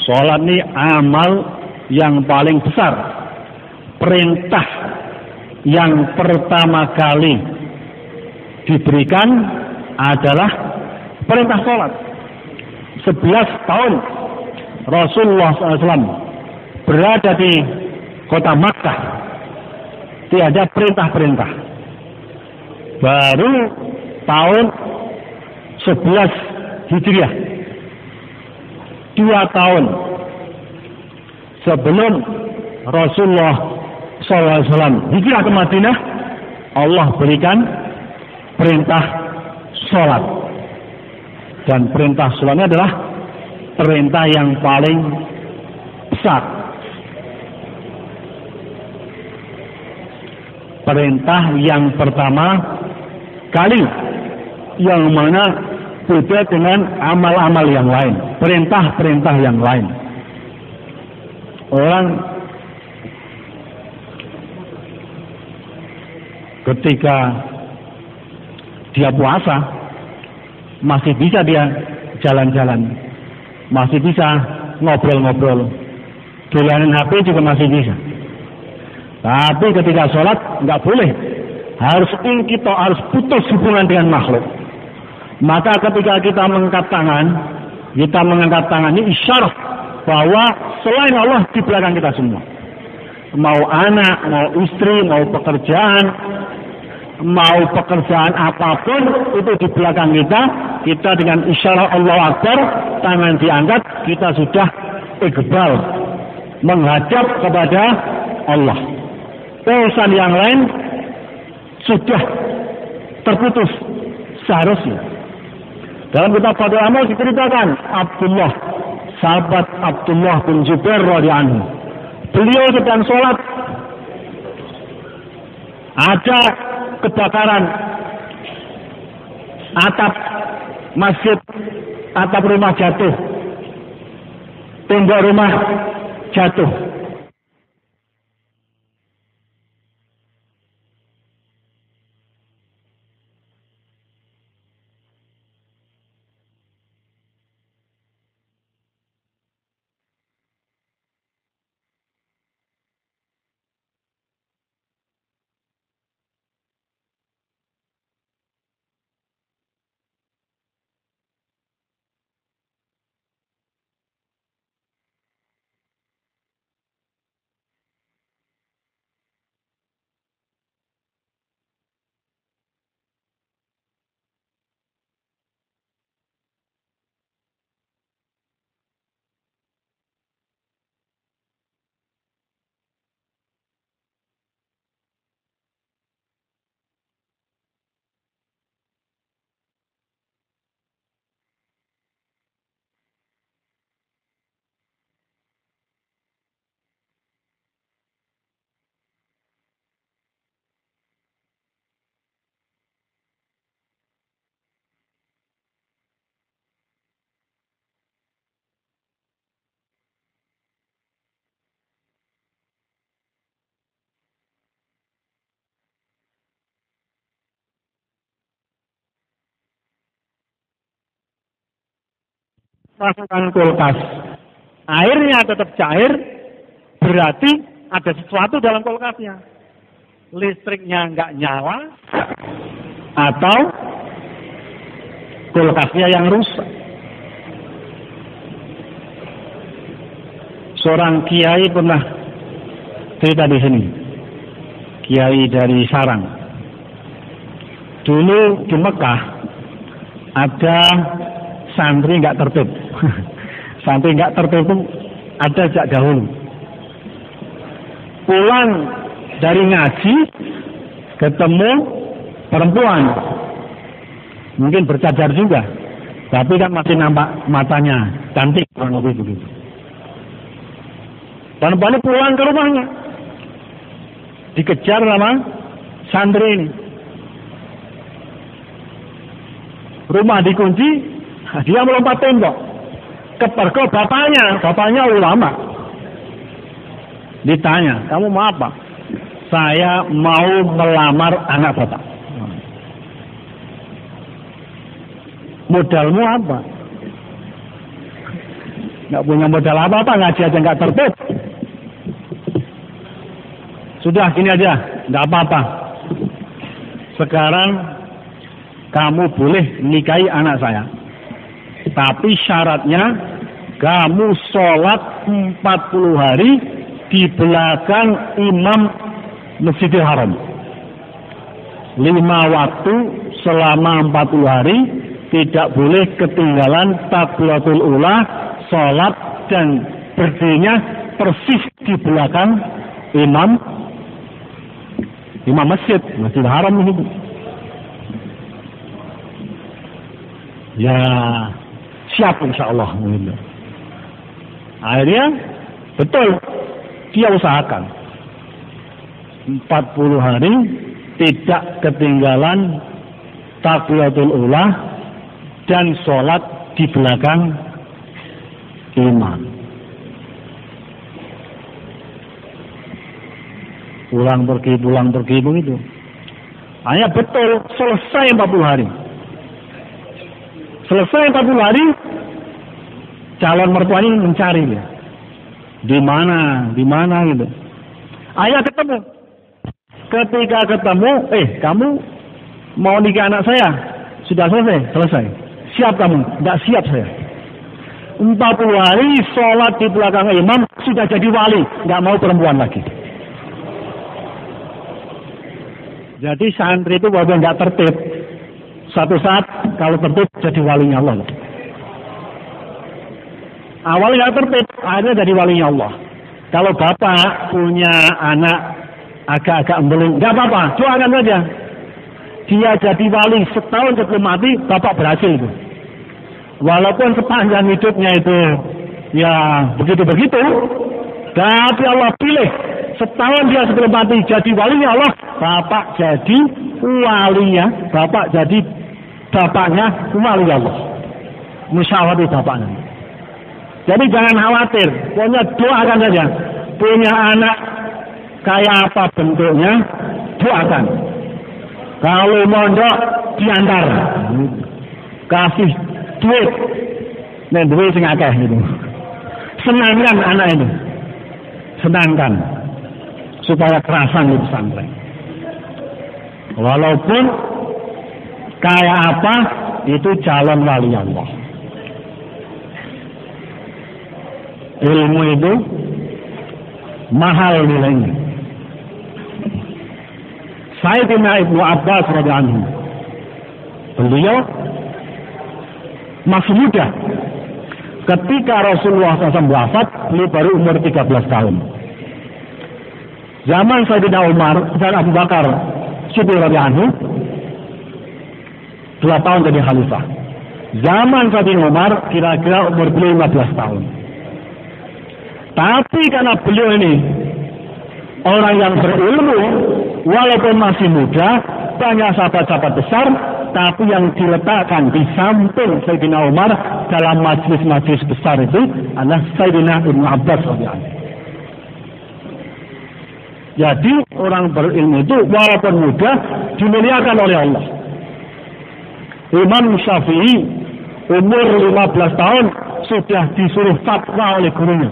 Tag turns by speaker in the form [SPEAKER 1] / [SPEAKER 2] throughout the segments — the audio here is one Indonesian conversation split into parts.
[SPEAKER 1] Sholat ini amal yang paling besar. Perintah yang pertama kali diberikan adalah perintah sholat. 11 tahun Rasulullah SAW berada di kota Makkah, tiada perintah-perintah. Baru tahun 11 Hijriah, 2 tahun sebelum Rasulullah SAW hijrah ke Madinah, Allah berikan perintah sholat. Dan perintah sholatnya adalah perintah yang paling besar. Perintah yang pertama kali, yang mana beda dengan amal-amal yang lain, perintah-perintah yang lain. Orang ketika dia puasa masih bisa dia jalan-jalan, masih bisa ngobrol-ngobrol, dolanan HP juga masih bisa. Tapi ketika sholat nggak boleh, harus putus hubungan dengan makhluk. Maka ketika kita mengangkat tangan ini isyarat bahwa selain Allah di belakang kita semua. Mau anak, mau istri, mau pekerjaan apapun itu di belakang kita dengan isyarat Allah Akbar, tangan diangkat, kita sudah iqbal, menghadap kepada Allah. Urusan yang lain sudah terputus seharusnya. Dalam kitab Fadhil Amal diceritakan sahabat Abdullah bin Zubair radhiyallahu anhu, beliau sedang sholat, ada kebakaran atap masjid, atap rumah jatuh, tembok rumah jatuh. Masukkan kulkas, airnya tetap cair, berarti ada sesuatu dalam kulkasnya. Listriknya nggak nyala, atau kulkasnya yang rusak. Seorang kiai pernah cerita di sini, kiai dari Sarang. Dulu di Mekah ada santri nggak tertib. Santri nggak tertib itu ada sejak dahulu. Pulang dari ngaji ketemu perempuan, mungkin bercadar juga, tapi kan masih nampak matanya, cantik kurang lebih begitu. Perempuan ini pulang ke rumahnya, dikejar sama santri ini. Rumah dikunci, dia melompat tembok. Kepergok bapaknya ulama. Ditanya, kamu mau apa? Saya mau melamar anak bapak. Modalmu apa? nggak punya modal apa-apa, ngaji aja nggak tertib. Sudah gini aja, nggak apa-apa. Sekarang kamu boleh nikahi anak saya, tapi syaratnya kamu sholat 40 hari di belakang imam Masjidil Haram. 5 waktu selama 40 hari, tidak boleh ketinggalan takbiratul ula, sholat dan berdirinya persis di belakang imam Masjidil Haram ini. Ya, siap insya Allah. Akhirnya betul, dia usahakan 40 hari tidak ketinggalan takbiratul ula dan sholat di belakang imam. Pulang pergi begitu. Hanya betul selesai 40 hari. Selesai 40 hari, calon mertuanya mencari dia. Di mana gitu. Ayah ketemu. Ketika ketemu, kamu mau nikah anak saya? Sudah selesai. Siap kamu? Tidak siap saya. 40 hari sholat di belakang imam, sudah jadi wali, nggak mau perempuan lagi. Jadi santri itu walaupun nggak tertib, suatu saat kalau tertib jadi walinya Allah. Awalnya nggak tertib, akhirnya jadi walinya Allah. Kalau bapak punya anak agak-agak embeling, nggak apa-apa, doakan saja. Dia jadi wali setahun sebelum mati, bapak berhasil itu. Walaupun sepanjang hidupnya itu ya begitu-begitu, tapi Allah pilih setahun dia sebelum mati jadi walinya Allah, bapak jadi walinya, bapak jadi bapaknya wali Allah. Musyawarah bapaknya. Jadi jangan khawatir, pokoknya doakan saja. Punya anak kayak apa bentuknya, doakan. Kalau mondok diantar, kasih duit, duit sing akeh gitu. Senangkan anak itu, senangkan supaya kerasan di pesantren. Walaupun kayak apa, itu calon wali Allah. Ilmu itu mahal nilainya. Sayyidina Ibnu Abbas radhiyallahu anhu, beliau masih muda. Ketika Rasulullah SAW wafat, beliau baru umur 13 tahun. Zaman Sayyidina Umar dan Abu Bakar Siddiq radhiyallahu anhu, 2 tahun jadi khalifah. Zaman Sayyidina Umar kira-kira umur beliau 15 tahun. Tapi karena beliau ini orang yang berilmu, walaupun masih muda, banyak sahabat-sahabat besar, tapi yang diletakkan di samping Sayyidina Umar dalam majlis-majlis besar itu adalah Sayyidina Ibnu Abbas radhiyallahu anhu. Jadi orang berilmu itu walaupun muda dimuliakan oleh Allah. Imam Syafi'i umur 15 tahun sudah disuruh fatwa oleh gurunya,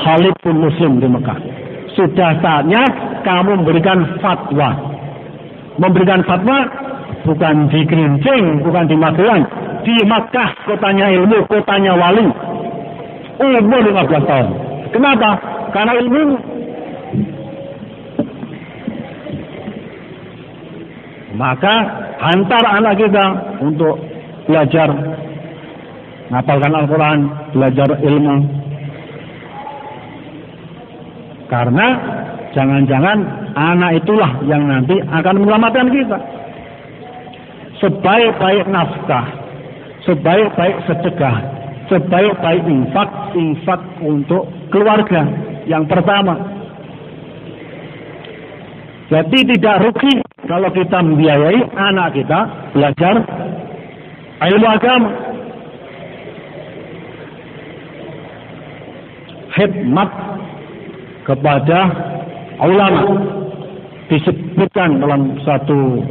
[SPEAKER 1] Khalid bin Muslim di Mekah. Sudah saatnya kamu memberikan fatwa. Memberikan fatwa bukan di Gerincing, bukan di Magelang, di Makkah, kotanya ilmu, kotanya wali. Umur 15 tahun. Kenapa? Karena ilmu. Maka hantar anak kita untuk belajar, ngapalkan Al-Quran, belajar ilmu. Karena jangan-jangan anak itulah yang nanti akan menyelamatkan kita. Sebaik-baik nafkah, sebaik-baik sedekah, sebaik-baik infak untuk keluarga yang pertama. Jadi tidak rugi kalau kita membiayai anak kita belajar ilmu agama. Khidmat kepada ulama disebutkan dalam satu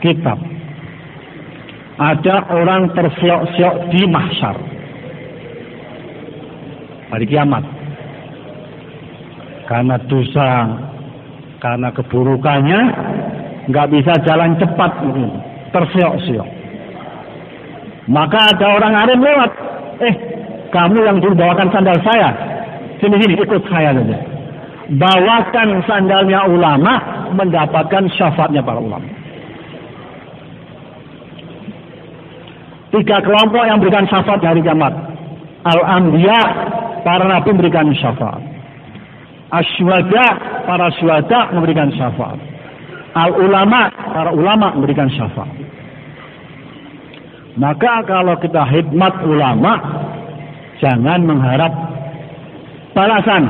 [SPEAKER 1] kitab. Ada orang tersiok-siok di mahsyar. hari kiamat. Karena dosa, karena keburukannya, nggak bisa jalan cepat, tersiok-siok. Maka ada orang alim lewat, kamu yang dulu bawakan sandal saya, sini ikut saya saja. Bawakan sandalnya ulama, mendapatkan syafaatnya para ulama. 3 kelompok yang berikan syafaat hari kiamat. Al-Anbiya, para nabi memberikan syafaat. Asy-syuhada, para syuhada memberikan syafaat. Al-ulama, para ulama memberikan syafaat. Maka kalau kita khidmat ulama, jangan mengharap balasan,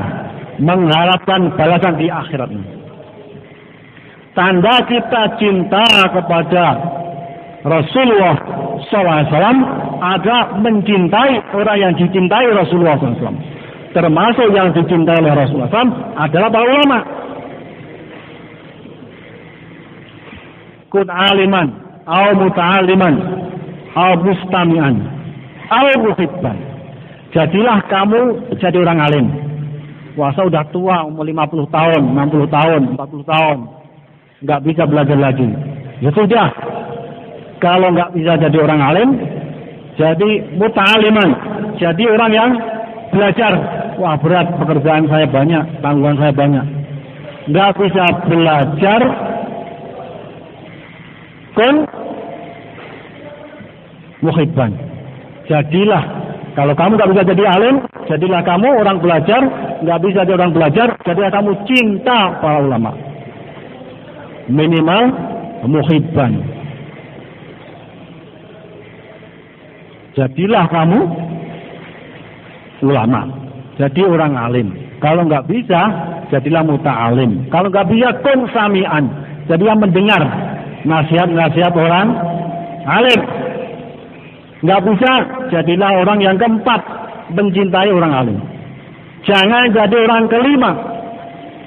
[SPEAKER 1] mengharapkan balasan di akhirat ini. Tanda kita cinta kepada Rasulullah SAW ada mencintai orang yang dicintai Rasulullah SAW. Termasuk yang dicintai oleh Rasulullah SAW adalah para ulama. Kun aliman, au muta'aliman, au mustami'an, au muhibban. Jadilah kamu jadi orang alim. Puasa udah tua, umur 50 tahun, 60 tahun, 40 tahun. Nggak bisa belajar lagi. Ya sudah. Kalau nggak bisa jadi orang alim, jadi muta'aliman. Jadi orang yang belajar. Wah berat, pekerjaan saya banyak, tanggungan saya banyak. Nggak bisa belajar. Kun muhibban. Jadilah, kalau kamu nggak bisa jadi alim, jadilah kamu orang belajar. Nggak bisa jadi orang belajar, jadilah kamu cinta para ulama. Minimal muhibban. Jadilah kamu ulama, jadi orang alim. Kalau nggak bisa, jadilah muta'alim. Kalau nggak bisa, kun sami'an, jadilah mendengar nasihat-nasihat orang alim. Nggak bisa, jadilah orang yang keempat, mencintai orang alim. Jangan jadi orang kelima,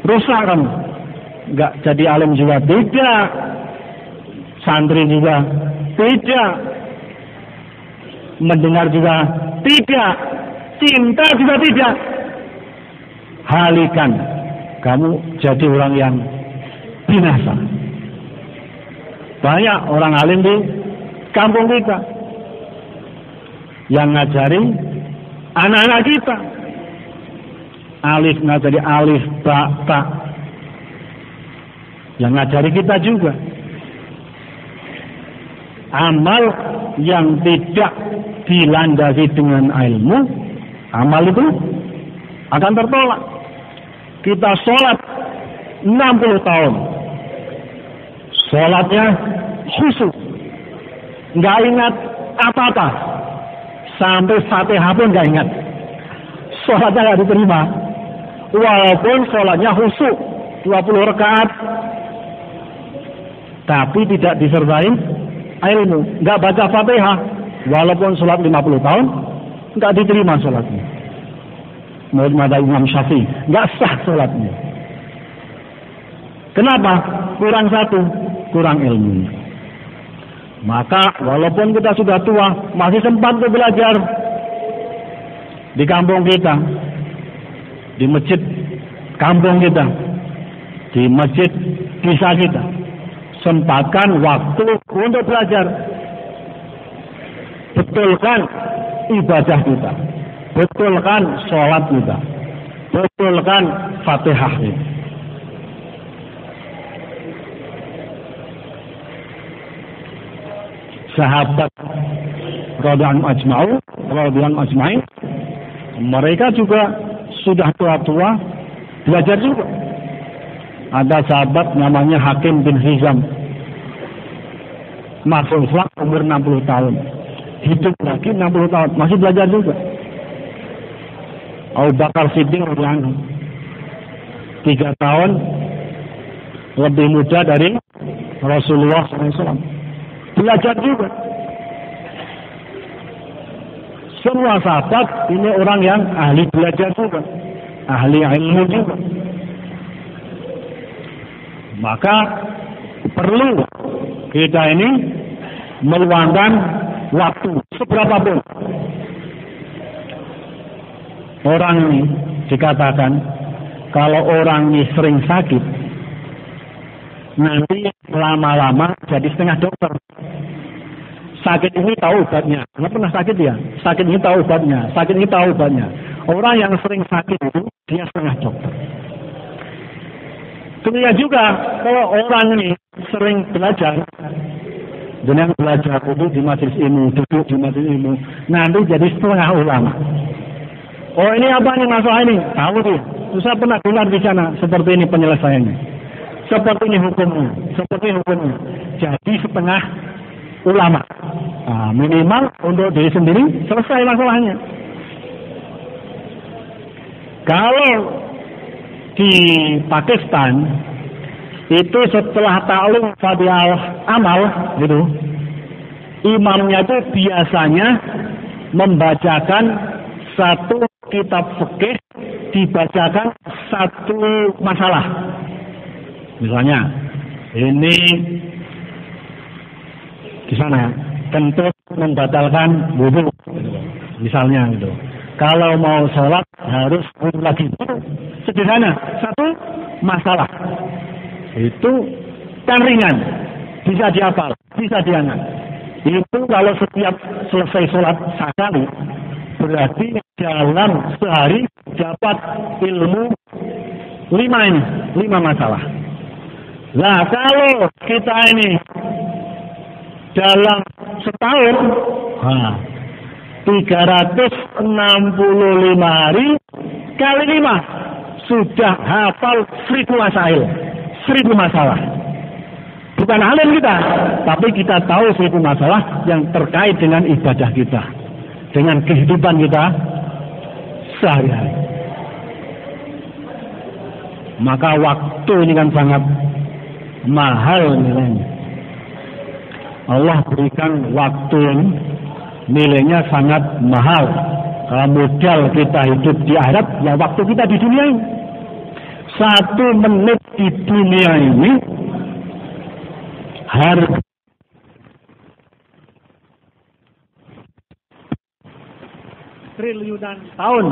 [SPEAKER 1] rusak kamu. Nggak jadi alim juga tidak, santri juga tidak, mendengar juga tidak, cinta juga tidak. Halikan, kamu jadi orang yang binasa. Banyak orang alim di kampung kita yang ngajari anak-anak kita. Alif ngajari alif, ba, ta. Yang ngajari kita juga. Amal yang tidak dilandasi dengan ilmu, amal itu akan tertolak. Kita sholat 60 tahun, sholatnya khusyuk, nggak ingat apa-apa, sampai Fatihah pun nggak ingat, sholatnya nggak diterima. Walaupun sholatnya khusyuk 20 rakaat, tapi tidak disertai ilmu, nggak baca Fatihah. Walaupun sholat 50 tahun, nggak diterima sholatnya. Menurut madzhab Imam Syafi'i, nggak sah sholatnya. Kenapa? Kurang satu, kurang ilmu. Maka walaupun kita sudah tua, masih sempat untuk belajar. Di kampung kita, di masjid kampung kita, di masjid desa kita, sempatkan waktu untuk belajar. Betulkan ibadah kita, betulkan sholat kita, betulkan Fatihah kita. Sahabat radhiyallahu ajma'in, mereka juga sudah tua-tua belajar juga. Ada sahabat namanya Hakim bin Hizam, masuk Islam umur 60 tahun, hidup lagi 60 tahun, masih belajar juga. Abu Bakar Siddiq radhiyallahu 3 tahun lebih muda dari Rasulullah SAW, belajar juga. Semua sahabat ini orang yang ahli belajar juga, ahli ilmu juga. Maka perlu kita ini meluangkan waktu seberapapun. orang ini dikatakan kalau orang ini sering sakit, nanti lama-lama jadi setengah dokter. Sakit ini tahu obatnya. Nggak pernah sakit ya? Sakit ini tahu obatnya. Sakit ini tahu obatnya. Orang yang sering sakit itu dia setengah dokter. Kemudian juga kalau orang ini sering belajar, dengan belajar duduk di majelis ilmu, duduk di majelis ilmu, nanti jadi setengah ulama. Oh ini apa nih masalah ini? Tahu dia. Saya pernah dengar di sana seperti ini penyelesaiannya. Seperti ini hukumnya. Seperti ini hukumnya. Jadi setengah ulama. Nah, minimal untuk diri sendiri selesai masalahnya. Kalau di Pakistan itu setelah ta'lim fadhil amal gitu, imamnya itu biasanya membacakan satu kitab fikih, dibacakan satu masalah. Misalnya ini di sana kentut membatalkan wudu, misalnya gitu. Kalau mau sholat harus wudu lagi. Sederhana, satu masalah. Itu kan ringan, bisa dihafal, bisa diangat. Itu kalau setiap selesai sholat sekali, berarti dalam sehari dapat ilmu 5 masalah. Nah kalau kita ini dalam setahun, 365 hari kali 5 sudah hafal 1000 masail, 1000 masalah. Bukan alim kita, tapi kita tahu 1000 masalah yang terkait dengan ibadah kita, dengan kehidupan kita sehari-hari. Maka waktu ini kan sangat mahal nilainya. Allah berikan waktu ini nilainya sangat mahal. Kalau modal kita hidup di akhirat, ya waktu kita di dunia ini. 1 menit di dunia ini harus triliunan tahun.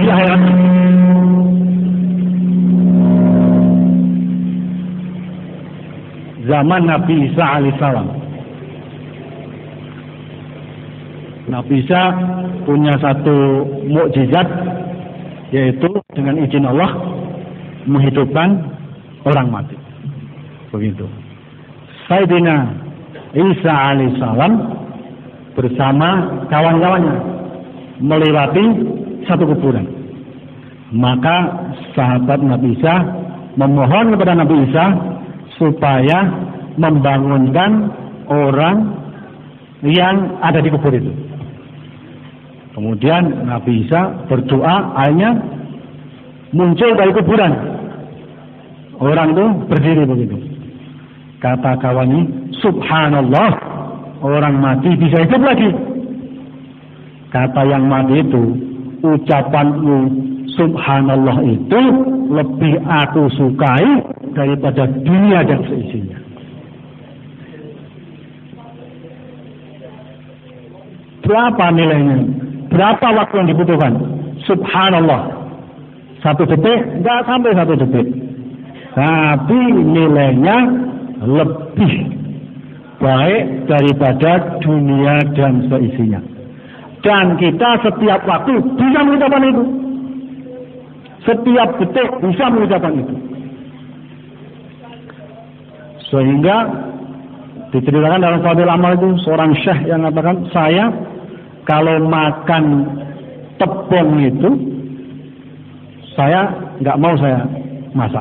[SPEAKER 1] Di akhirat. Zaman Nabi Isa alaihissalam. Nabi Isa punya satu mukjizat, yaitu dengan izin Allah menghidupkan orang mati. Begitu. Sayyidina Isa alaihissalam bersama kawan-kawannya melewati satu kuburan. Maka sahabat Nabi Isa memohon kepada Nabi Isa supaya membangunkan orang yang ada di kubur itu. Kemudian Nabi Isa berdoa, akhirnya muncul dari kuburan. Orang itu berdiri begitu. Kata kawannya, subhanallah, orang mati bisa hidup lagi. Kata yang mati itu, ucapanmu subhanallah itu lebih aku sukai daripada dunia dan seisinya. Berapa nilainya? Berapa waktu yang dibutuhkan? Subhanallah. 1 detik? Enggak sampai 1 detik. Tapi nilainya lebih baik daripada dunia dan seisinya. Dan kita setiap waktu bisa mengucapkan itu. Setiap detik bisa mengucapkan itu. Sehingga diceritakan dalam fadhil amal itu seorang syekh yang mengatakan, saya kalau makan tepung itu saya nggak mau saya masak,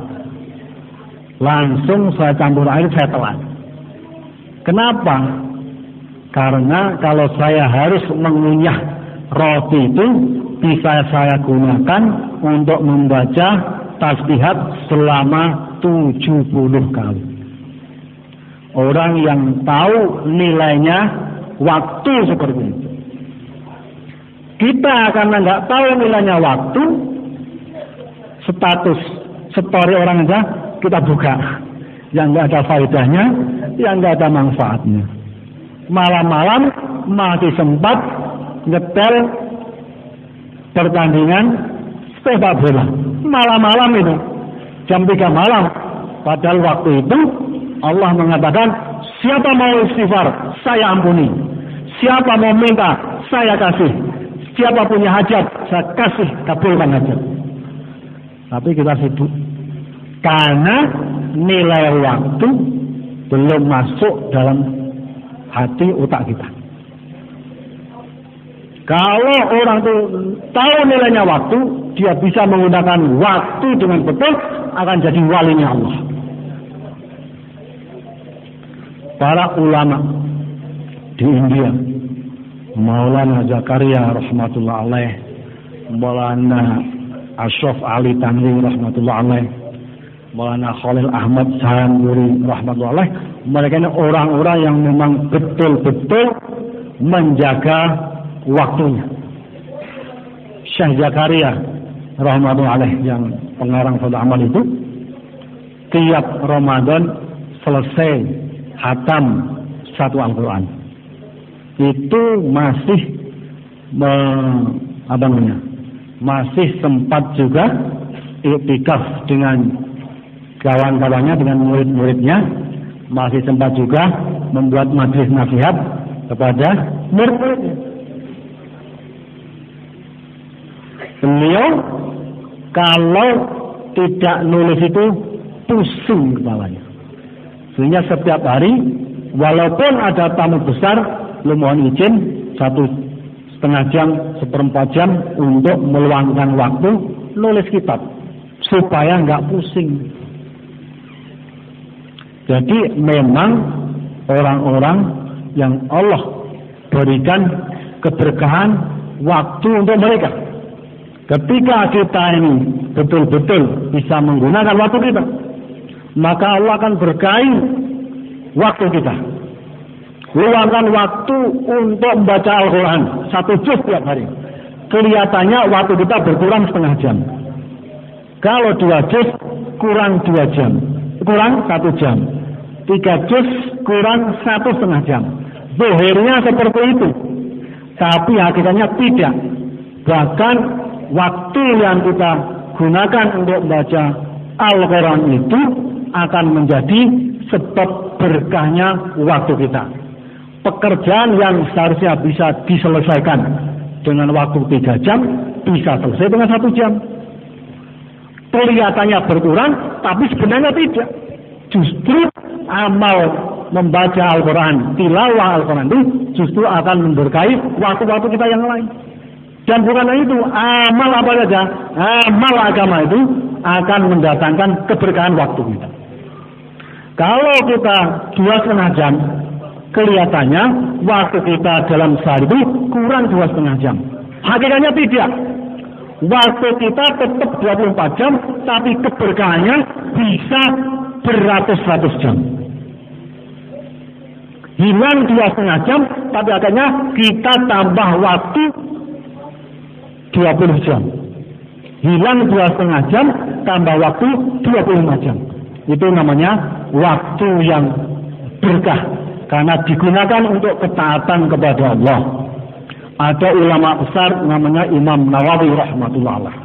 [SPEAKER 1] langsung saya campur air, saya telan. Kenapa? Karena kalau saya harus mengunyah roti itu bisa saya gunakan untuk membaca tasbihat selama 70 kali. Orang yang tahu nilainya waktu seperti itu. Kita karena nggak tahu nilainya waktu, status story orang aja kita buka, yang nggak ada faedahnya, yang nggak ada manfaatnya. malam-malam masih sempat nyetel pertandingan sepak bola. Malam-malam itu jam 3 malam. Padahal waktu itu Allah mengatakan, siapa mau istighfar, saya ampuni. Siapa mau minta, saya kasih. Siapa punya hajat, saya kasih, kabulkan hajat. Tapi kita sibuk karena nilai waktu belum masuk dalam hati otak kita. Kalau orang itu tahu nilainya waktu, dia bisa menggunakan waktu dengan betul, akan jadi walinya Allah. Para ulama di India, Maulana Zakaria rahmatullah alaih, Maulana Ashraf Ali Tanwi rahmatullah alaih, Maulana Khalil Ahmad Sahanuri rahmatullah alaih, mereka ini orang-orang yang memang betul-betul menjaga waktunya. Syekh Zakaria rahmatullah alaih yang pengarang Fadhul Amal itu, tiap Ramadan selesai hatam satu Al-Quran, itu masih masih sempat juga iktikaf dengan kawan-kawannya, dengan murid-muridnya, masih sempat juga membuat majelis nasihat kepada murid-muridnya. Beliau kalau tidak nulis itu pusing kepalanya. Sehingga setiap hari, walaupun ada tamu besar, lu mohon izin 1,5 jam, 1/4 jam untuk meluangkan waktu nulis kitab supaya nggak pusing. Jadi memang orang-orang yang Allah berikan keberkahan waktu untuk mereka. Ketika kita ini betul-betul bisa menggunakan waktu kita, maka Allah akan berkahi waktu kita. Luangkan waktu untuk membaca Al-Quran 1 juz tiap hari. Kelihatannya waktu kita berkurang 1/2 jam. Kalau 2 juz kurang 2 jam, kurang 1 jam. 3 juz kurang 1,5 jam. Zahirnya seperti itu, tapi hakikatnya tidak. Bahkan waktu yang kita gunakan untuk membaca Al-Quran itu akan menjadi sebab berkahnya waktu kita. Pekerjaan yang seharusnya bisa diselesaikan dengan waktu 3 jam, bisa selesai dengan 1 jam. Kelihatannya berkurang, tapi sebenarnya tidak. Justru amal membaca Al-Quran, tilawah Al-Quran itu justru akan memberkahi waktu-waktu kita yang lain. Dan bukan itu, amal apa saja, amal agama itu akan mendatangkan keberkahan waktu kita. Kalau kita 2,5 jam, kelihatannya waktu kita dalam sehari itu kurang 2,5 jam. Hakikatnya tidak. Waktu kita tetap 24 jam, tapi keberkahannya bisa beratus-ratus jam. Hilang 2,5 jam, tapi akhirnya kita tambah waktu 20 jam. Hilang 2,5 jam, tambah waktu 25 jam. Itu namanya waktu yang berkah, karena digunakan untuk ketaatan kepada Allah. Ada ulama besar namanya Imam Nawawi rahmatullah alaih.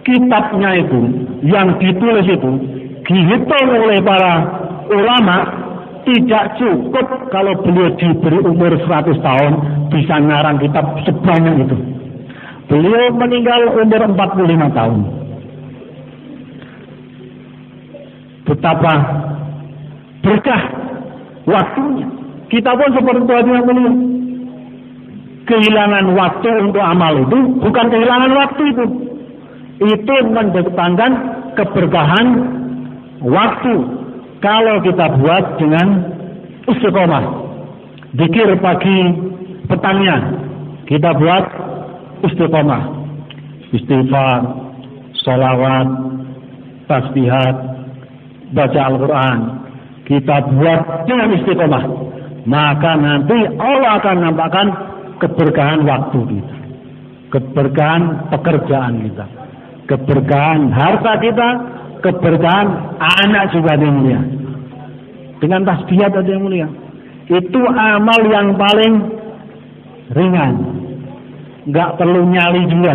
[SPEAKER 1] Kitabnya itu, yang ditulis itu, dihitung oleh para ulama, tidak cukup kalau beliau diberi umur 100 tahun bisa ngarang kitab sebanyak itu. Beliau meninggal umur 45 tahun. Betapa berkah waktunya. Kita pun seperti itu yang mulia. Kehilangan waktu untuk amal itu bukan kehilangan waktu itu. Itu mendatangkan keberkahan waktu. Kalau kita buat dengan istiqomah, zikir pagi petangnya, kita buat istiqomah, istighfar, sholawat, tasbihat, baca Al-Quran, kita buat dengan istiqomah, maka nanti Allah akan nampakkan keberkahan waktu kita, keberkahan pekerjaan kita, keberkahan harta kita, keberkahan anak juga ada yang mulia. Dengan tasbihat ada yang mulia. Itu amal yang paling ringan, nggak perlu nyali juga.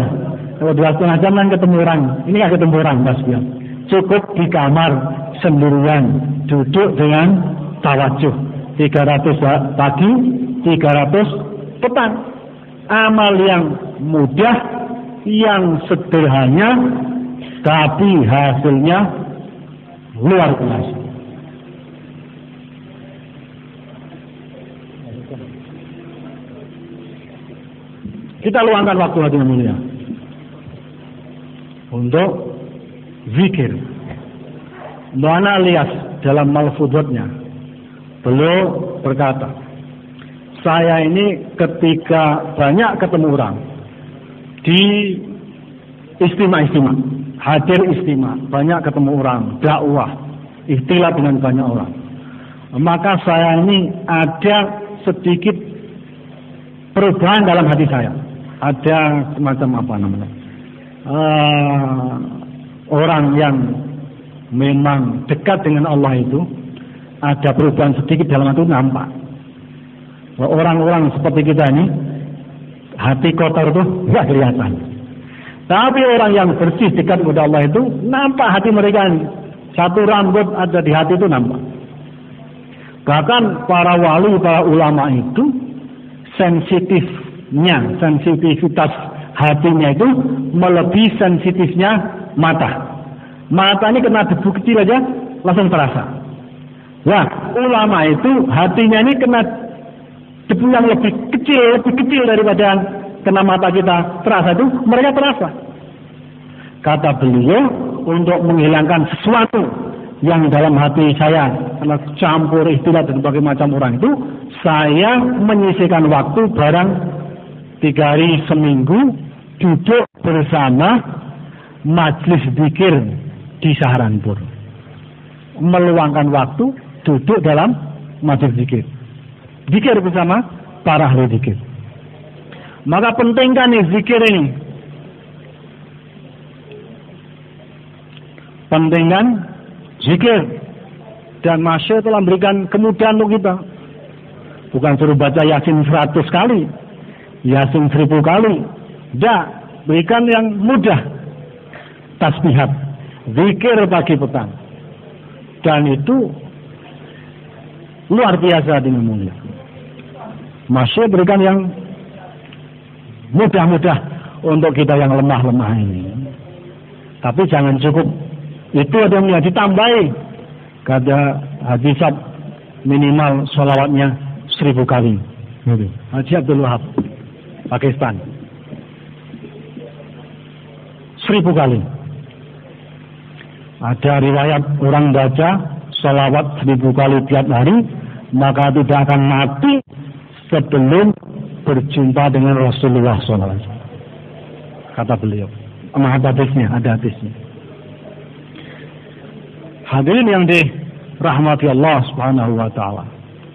[SPEAKER 1] Kalau 2,5 jam kan ketemu orang, ini nggak ketemu orang Mas Biar. Cukup di kamar sendirian, duduk dengan tawajuh. 300 pagi, 300 petang. Amal yang mudah, yang sederhana, tapi hasilnya luar biasa. Kita luangkan waktu hadirin mulia untuk zikir. Mana lihat dalam malfudhatnya, beliau berkata, saya ini ketika banyak ketemu orang di istimewa, hadir istimewa, banyak ketemu orang, dakwah, ikhtilat dengan banyak orang, maka saya ini ada sedikit perubahan dalam hati saya. Ada semacam apa namanya, orang yang memang dekat dengan Allah itu ada perubahan sedikit dalam itu nampak. Orang-orang seperti kita ini hati kotor itu nggak kelihatan, tapi orang yang bersih dekat kepada Allah itu nampak hati mereka ini. Satu rambut ada di hati itu nampak. Bahkan para wali, para ulama itu sensitivitas hatinya itu melebihi sensitifnya mata. Mata ini kena debu kecil aja langsung terasa. Nah, ulama itu hatinya ini kena debu yang lebih kecil daripada kena mata kita terasa itu, mereka terasa. Kata beliau, untuk menghilangkan sesuatu yang dalam hati saya karena campur istilah dan berbagai macam orang itu, saya menyisihkan waktu barang 3 hari seminggu duduk bersama majlis zikir di Saharanpur, meluangkan waktu duduk dalam majlis zikir bersama para ahli zikir. Maka pentingkan nih zikir ini, pentingkan zikir, dan Masya telah memberikan kemudahan untuk kita. Bukan suruh baca Yasin 100 kali, Yasin 1000 kali. Tidak, berikan yang mudah. Tasbihat, zikir pagi petang. Dan itu luar biasa dengan mulia. Masih berikan yang mudah-mudah untuk kita yang lemah-lemah ini. Tapi jangan cukup. Itu ada yang ditambahi. Kata Haji Sab, minimal sholawatnya 1000 kali. Haji Abdul Wahab, Pakistan, 1000 kali. Ada riwayat orang baca sholawat 1000 kali tiap hari, maka tidak akan mati sebelum berjumpa dengan Rasulullah SAW. Kata beliau. Ada hadisnya. Hadirin yang dirahmati Allah Subhanahu wa taala.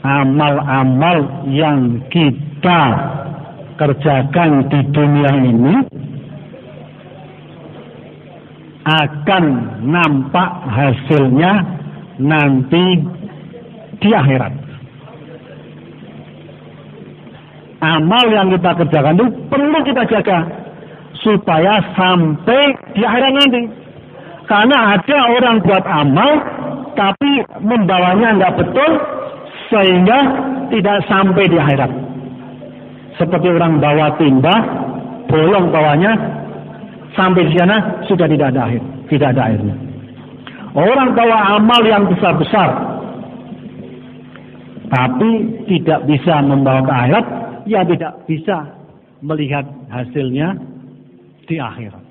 [SPEAKER 1] Amal-amal yang kita kerjakan di dunia ini akan nampak hasilnya nanti di akhirat. Amal yang kita kerjakan itu perlu kita jaga supaya sampai di akhirat nanti. Karena ada orang buat amal tapi membawanya nggak betul sehingga tidak sampai di akhirat. Seperti orang bawa timba, bolong bawahnya, sampai di sana sudah tidak ada airnya. Orang bawa amal yang besar-besar tapi tidak bisa membawa ke akhirat, ya tidak bisa melihat hasilnya di akhirat.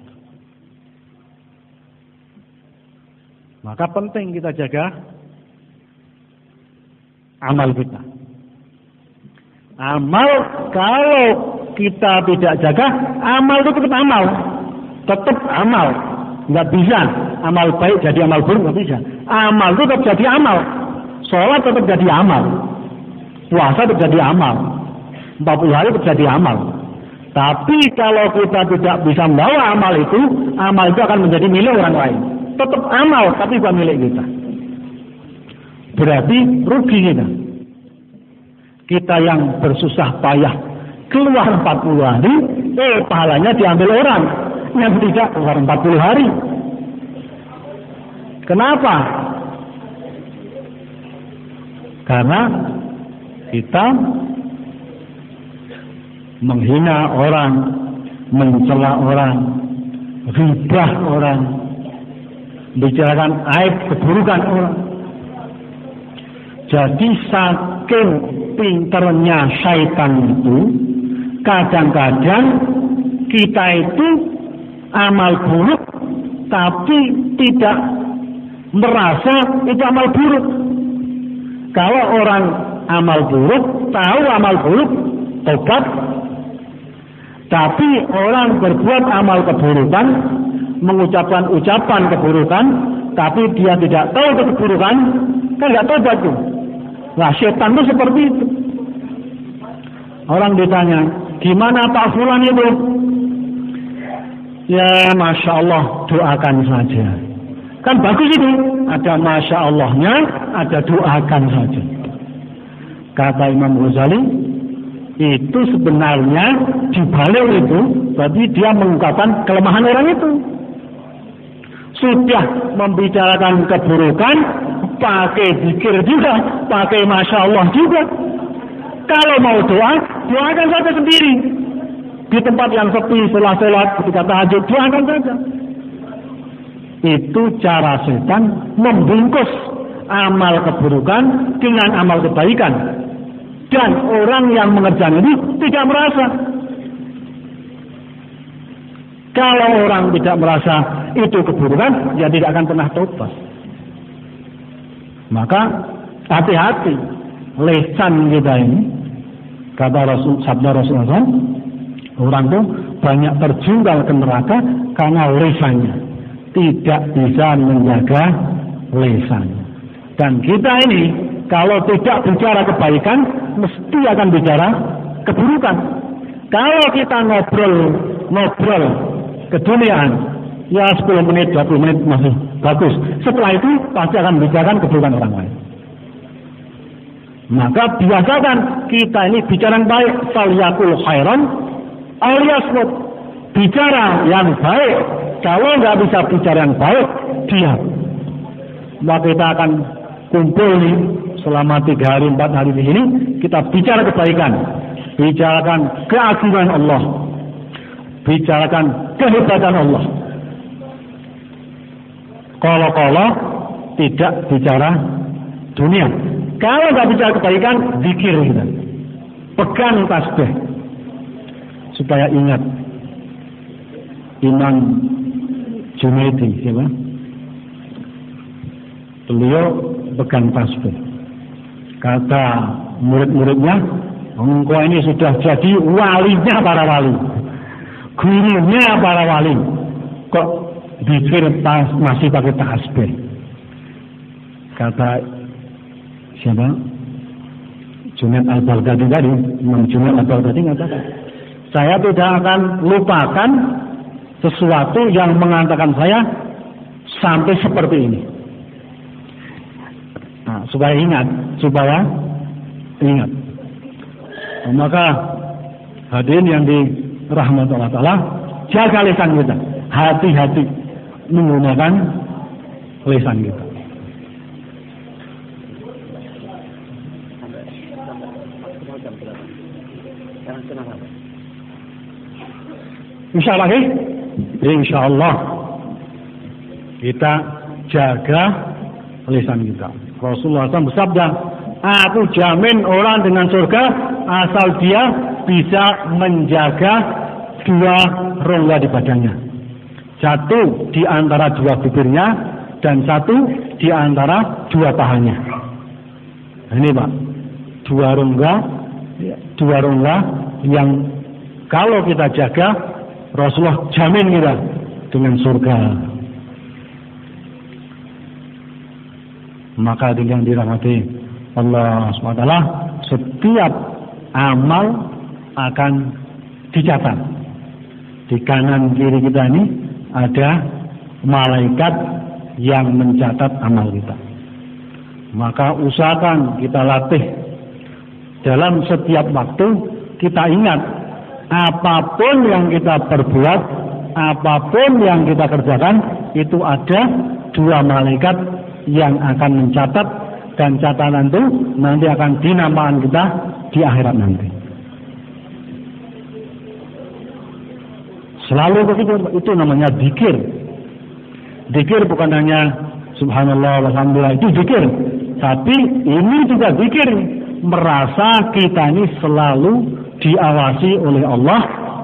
[SPEAKER 1] Maka penting kita jaga amal kita. Amal kalau kita tidak jaga, amal itu tetap amal. Tetap amal. Nggak bisa amal baik jadi amal buruk, nggak bisa. Amal itu tetap jadi amal. Sholat tetap jadi amal. Puasa tetap jadi amal. 40 hari tetap jadi amal. Tapi kalau kita tidak bisa membawa amal itu akan menjadi milik orang lain. Tetap amal, tapi bukan milik kita. Berarti rugi kita. Kita yang bersusah payah keluar 40 hari, pahalanya diambil orang yang tidak keluar 40 hari. Kenapa? Karena kita menghina orang, mencela orang, ghibah orang, bicarakan aib keburukan orang. Jadi saking pinternya syaitan itu, kadang-kadang kita itu amal buruk tapi tidak merasa itu amal buruk. Kalau orang amal buruk, tahu amal buruk, tobat. Tapi orang berbuat amal keburukan, mengucapkan ucapan keburukan, tapi dia tidak tahu itu keburukan, kan nggak tobat tuh. Nah, setan itu seperti itu. Orang ditanya, gimana Pak Fulan itu? Ya, Masya Allah, doakan saja. Kan bagus itu, ada Masya Allahnya, ada doakan saja. Kata Imam Ghazali, itu sebenarnya dibalik itu, berarti dia mengungkapkan kelemahan orang itu. Sudah membicarakan keburukan, pakai zikir juga, pakai Masya Allah juga. Kalau mau doa, doakan saja sendiri. Di tempat yang sepi, setelah sholat, ketika tahajud, doakan saja. Itu cara setan membungkus amal keburukan dengan amal kebaikan. Dan orang yang mengerjakan itu tidak merasa. Kalau orang tidak merasa itu keburukan, dia tidak akan pernah tobat. Maka hati-hati lisan kita ini, kata sabda Rasulullah, orang itu banyak terjungkal ke neraka karena lisannya tidak bisa menjaga lisannya. Dan kita ini kalau tidak bicara kebaikan, mesti akan bicara keburukan. Kalau kita ngobrol keduniaan, ya 10 menit, 20 menit masih bagus. Setelah itu pasti akan bicarakan keburukan orang lain. Maka biasakan kita ini bicara yang baik, falyakul khairan alias bicara yang baik. Kalau nggak bisa bicara yang baik, diam. Maka kita akan kumpul nih selama 3 hari 4 hari di sini, kita bicara kebaikan, bicarakan keagungan Allah, bicarakan kehebatan Allah. Kalau tidak bicara dunia. Kalau nggak bicara kebaikan, zikir kita, pegang tasbih, supaya ingat Imam Junaidi, siapa? Beliau pegang tasbih. Kata murid-muridnya, engkau ini sudah jadi walinya para wali, gurunya para wali, kok zikir masih pakai tasbih? Kata siapa? Junaid Al-Baghdadi tadi, Imam Junaid Al-Baghdadi mengatakan, saya tidak akan lupakan sesuatu yang mengantarkan saya sampai seperti ini. Nah, supaya ingat. Maka hadirin yang dirahmati Allah Ta'ala, jaga lisan kita, hati-hati menggunakan lisan kita. Insya Allah kita jaga lisan kita. Rasulullah SAW bersabda, aku jamin orang dengan surga asal dia bisa menjaga 2 rongga di badannya. 1 di antara 2 bibirnya dan 1 di antara 2 pahanya. Ini Pak, 2 rongga yang kalau kita jaga, Rasulullah jamin kita dengan surga. Maka yang dirahmati Allah SWT, setiap amal akan dicatat. Di kanan kiri kita ini ada malaikat yang mencatat amal kita. Maka usahakan kita latih dalam setiap waktu kita ingat apapun yang kita perbuat, apapun yang kita kerjakan, itu ada 2 malaikat yang akan mencatat, dan catatan itu nanti akan dinamakan kita di akhirat nanti. Selalu begitu, itu namanya zikir. Zikir bukan hanya subhanallah walhamdulillah, itu zikir, tapi ini juga zikir, merasa kita ini selalu diawasi oleh Allah,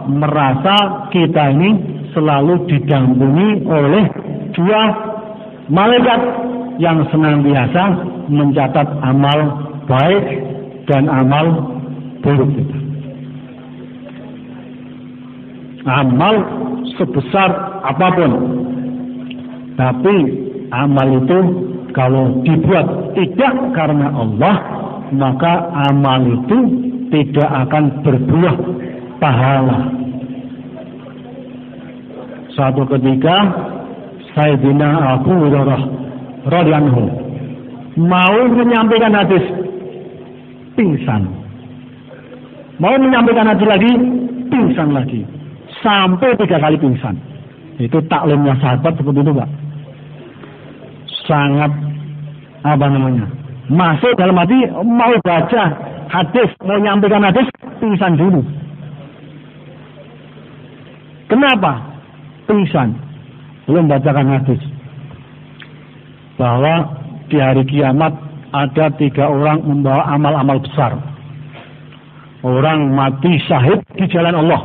[SPEAKER 1] merasa kita ini selalu didampingi oleh 2 malaikat yang senantiasa mencatat amal baik dan amal buruk kita. Amal sebesar apapun, tapi amal itu kalau dibuat tidak karena Allah, maka amal itu tidak akan berbuah pahala. Suatu ketika Sayyidina Abu Hurairah radhiyallahu anhu mau menyampaikan hadis, pingsan. Mau menyampaikan hadis lagi, pingsan lagi. Sampai 3 kali pingsan. Itu taklimnya sahabat seperti itu, Pak. Sangat masuk dalam hati, mau baca hadis, mau menyampaikan hadis, pingsan dulu. Kenapa? Pingsan. Belum bacakan hadis. Bahwa di hari kiamat ada 3 orang membawa amal-amal besar. Orang mati syahid di jalan Allah.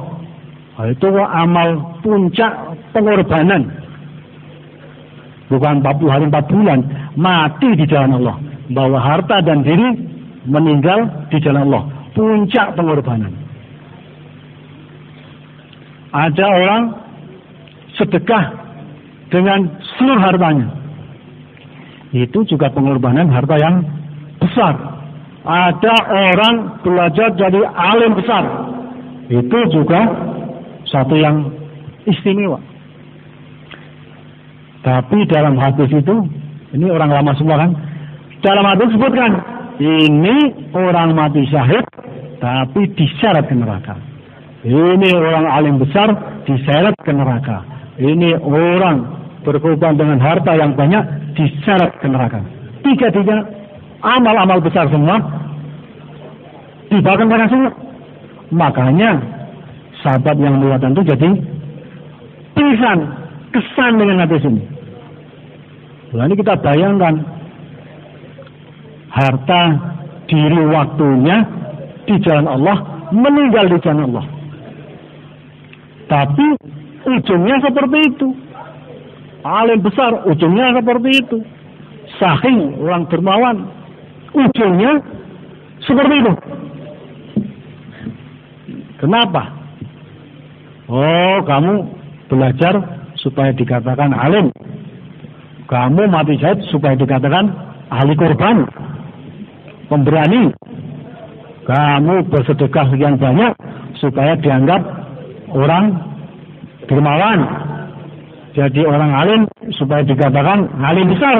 [SPEAKER 1] Itu amal puncak pengorbanan. Bukan 40 hari 4 bulan, mati di jalan Allah. Bawa harta dan diri, meninggal di jalan Allah. Puncak pengorbanan. Ada orang sedekah dengan seluruh hartanya. Itu juga pengorbanan harta yang besar. Ada orang belajar jadi alim besar. Itu juga satu yang istimewa. Tapi dalam hadis itu, ini orang lama semua kan, dalam hadis disebutkan, ini orang mati syahid, tapi diseret ke neraka. Ini orang alim besar, diseret ke neraka. Ini orang berkorban dengan harta yang banyak, diseret ke neraka. 3-3 amal-amal besar semua dibawakan karena semua. Makanya sahabat yang melihat itu jadi pingsan, kesan dengan hadis ini. Lalu kita bayangkan harta diri waktunya di jalan Allah, meninggal di jalan Allah. Tapi ujungnya seperti itu. Alim besar, ujungnya seperti itu. Sahih, orang dermawan, ujungnya seperti itu. Kenapa? Oh, kamu belajar supaya dikatakan alim. Kamu mati syahid supaya dikatakan ahli korban, pemberani. Kamu bersedekah sekian banyak supaya dianggap orang dermawan. Jadi orang alim supaya dikatakan alim besar.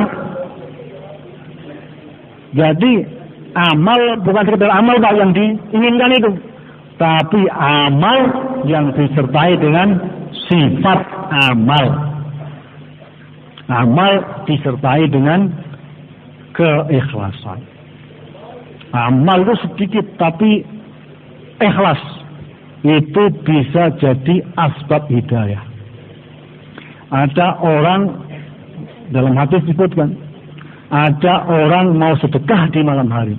[SPEAKER 1] Jadi amal bukan sekedar amal Pak yang diinginkan itu, tapi amal yang disertai dengan sifat amal. Amal disertai dengan keikhlasan. Amal itu sedikit tapi ikhlas itu bisa jadi asbab hidayah. Ada orang dalam hadis disebutkan, ada orang mau sedekah di malam hari.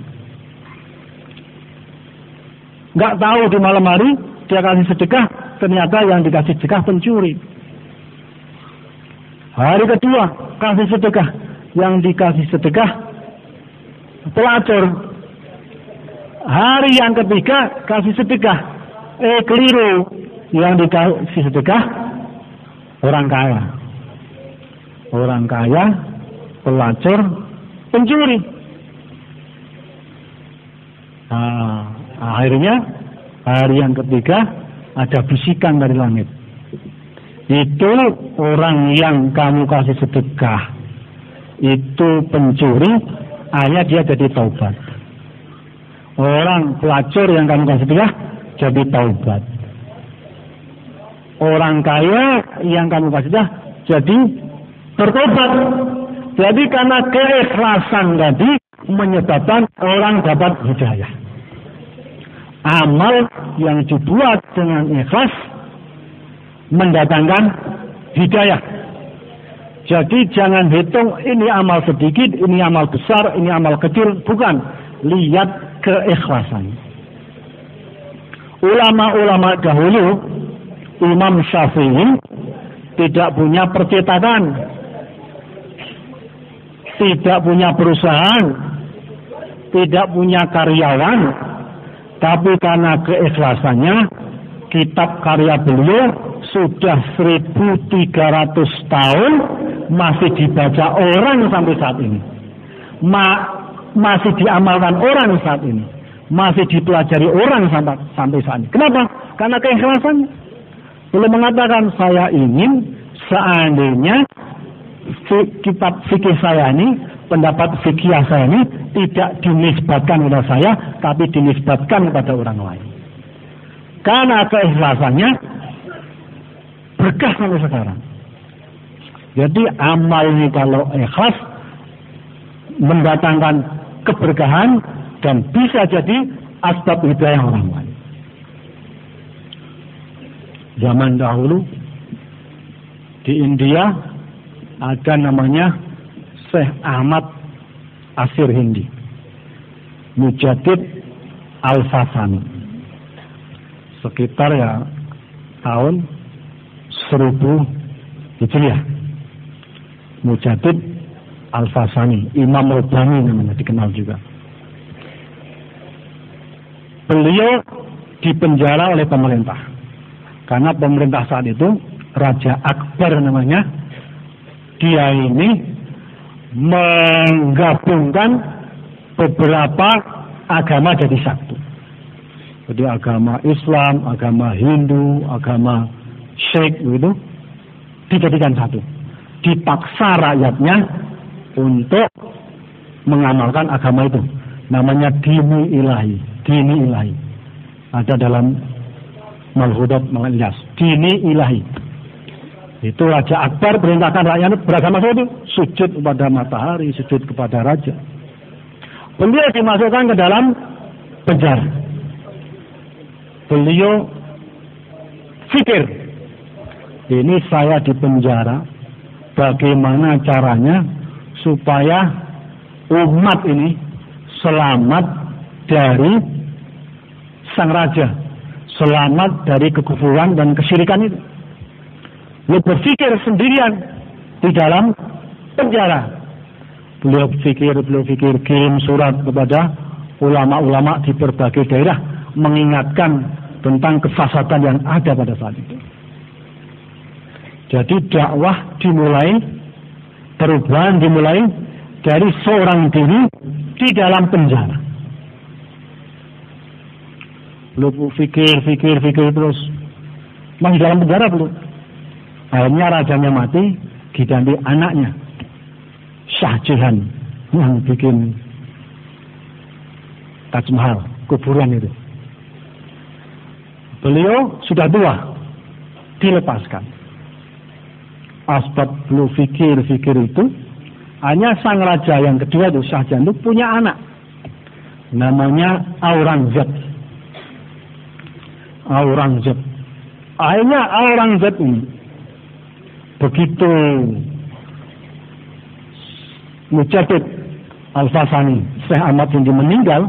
[SPEAKER 1] Nggak tahu di malam hari dia kasih sedekah, ternyata yang dikasih sedekah pencuri. Hari kedua kasih sedekah, yang dikasih sedekah pelacur. Hari yang ketiga kasih sedekah, keliru, yang dikasih sedekah orang kaya. Orang kaya, pelacur, pencuri. Akhirnya hari yang ketiga ada bisikan dari langit. Itu orang yang kamu kasih sedekah itu pencuri, akhirnya dia jadi taubat. Orang pelacur yang kamu kasih sedekah jadi taubat. Orang kaya yang kamu kasih sedekah jadi bertobat. Jadi karena keikhlasan tadi menyebabkan orang dapat hidayah. Amal yang dibuat dengan ikhlas mendatangkan hidayah. Jadi jangan hitung ini amal sedikit, ini amal besar, ini amal kecil. Bukan. Lihat keikhlasan. Ulama-ulama dahulu, Imam Syafi'i tidak punya percetakan, tidak punya perusahaan, tidak punya karyawan, tapi karena keikhlasannya, kitab karya beliau sudah 1300 tahun masih dibaca orang sampai saat ini. Masih diamalkan orang saat ini, masih dipelajari orang sampai saat ini. Kenapa? Karena keikhlasannya. Belum mengatakan saya ingin seandainya kitab fikih saya ini, pendapat fikih saya ini tidak dinisbatkan kepada saya, tapi dinisbatkan kepada orang lain. Karena keikhlasannya berkah sampai sekarang. Jadi amal ini kalau ikhlas mendatangkan keberkahan dan bisa jadi asbab hidayah orang lain. Zaman dahulu di India ada namanya Syekh Ahmad Asir Hindi, Mujaddid Al-Fasani, sekitar ya tahun 1000 Hijriah. Mujaddid Al-Fasani, Imam Rabbani namanya, dikenal juga. Beliau dipenjara oleh pemerintah karena pemerintah saat itu Raja Akbar namanya, dia ini menggabungkan beberapa agama jadi satu. Jadi agama Islam, agama Hindu, agama Sikh itu dijadikan satu. Dipaksa rakyatnya untuk mengamalkan agama itu. Namanya dini ilahi. Dini ilahi. Ada dalam Malhudat Mengilyas. Dini ilahi. Itu Raja Akbar perintahkan rakyat beragama itu sujud kepada matahari, sujud kepada raja. Beliau dimasukkan ke dalam penjara. Beliau pikir, ini saya di penjara, bagaimana caranya supaya umat ini selamat dari sang raja, selamat dari kekufuran dan kesyirikan itu. Beliau berpikir sendirian di dalam penjara. Beliau pikir kirim surat kepada ulama-ulama di berbagai daerah mengingatkan tentang kesesatan yang ada pada saat itu. Jadi dakwah dimulai, perubahan dimulai dari seorang diri di dalam penjara. Beliau pikir terus, masih dalam penjara belum. Akhirnya rajanya mati, diganti anaknya, Shah Jahan, yang bikin Taj Mahal, kuburan itu. Beliau sudah tua, dilepaskan. Asbab beliau fikir itu, hanya sang raja yang kedua itu, Shah Jahan itu punya anak, namanya Aurangzeb. Akhirnya Aurangzeb ini begitu Mujaddid Al-Fasani, Syekh Ahmad Hindi meninggal,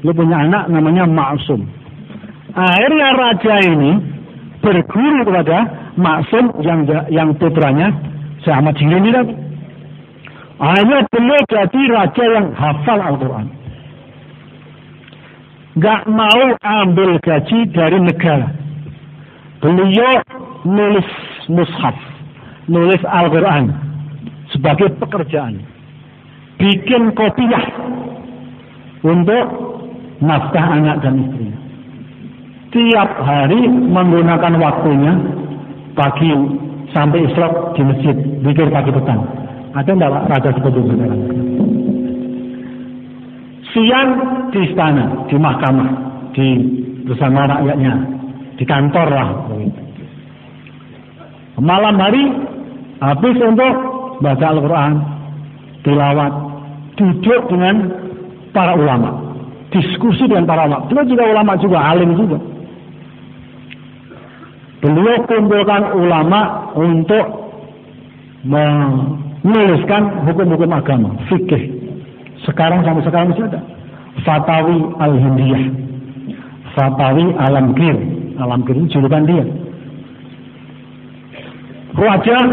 [SPEAKER 1] dia punya anak namanya Ma'sum. Akhirnya raja ini berguru kepada Ma'sum yang putranya Syekh Ahmad Hindi tadi. Akhirnya beliau jadi raja yang hafal Al-Quran. Gak mau ambil gaji dari negara. Beliau nulis mushaf, nulis Al-Quran sebagai pekerjaan. Bikin kopiah untuk nafkah anak dan istrinya. Tiap hari menggunakan waktunya pagi sampai isyraq di masjid, zikir pagi petang. Ada enggak raja seperti itu sekarang? siang di istana, di mahkamah, bersama rakyatnya, di kantor lah. Malam hari habis untuk baca Al-Quran, tilawat, duduk dengan para ulama, diskusi dengan para ulama. Beliau juga ulama juga, alim juga. Beliau kumpulkan ulama untuk menuliskan hukum-hukum agama, fikih. Sampai sekarang masih ada. Fatawi Al-Hindiyah, Fatawi Alamgir. Alamgir itu julukan dia. Wajah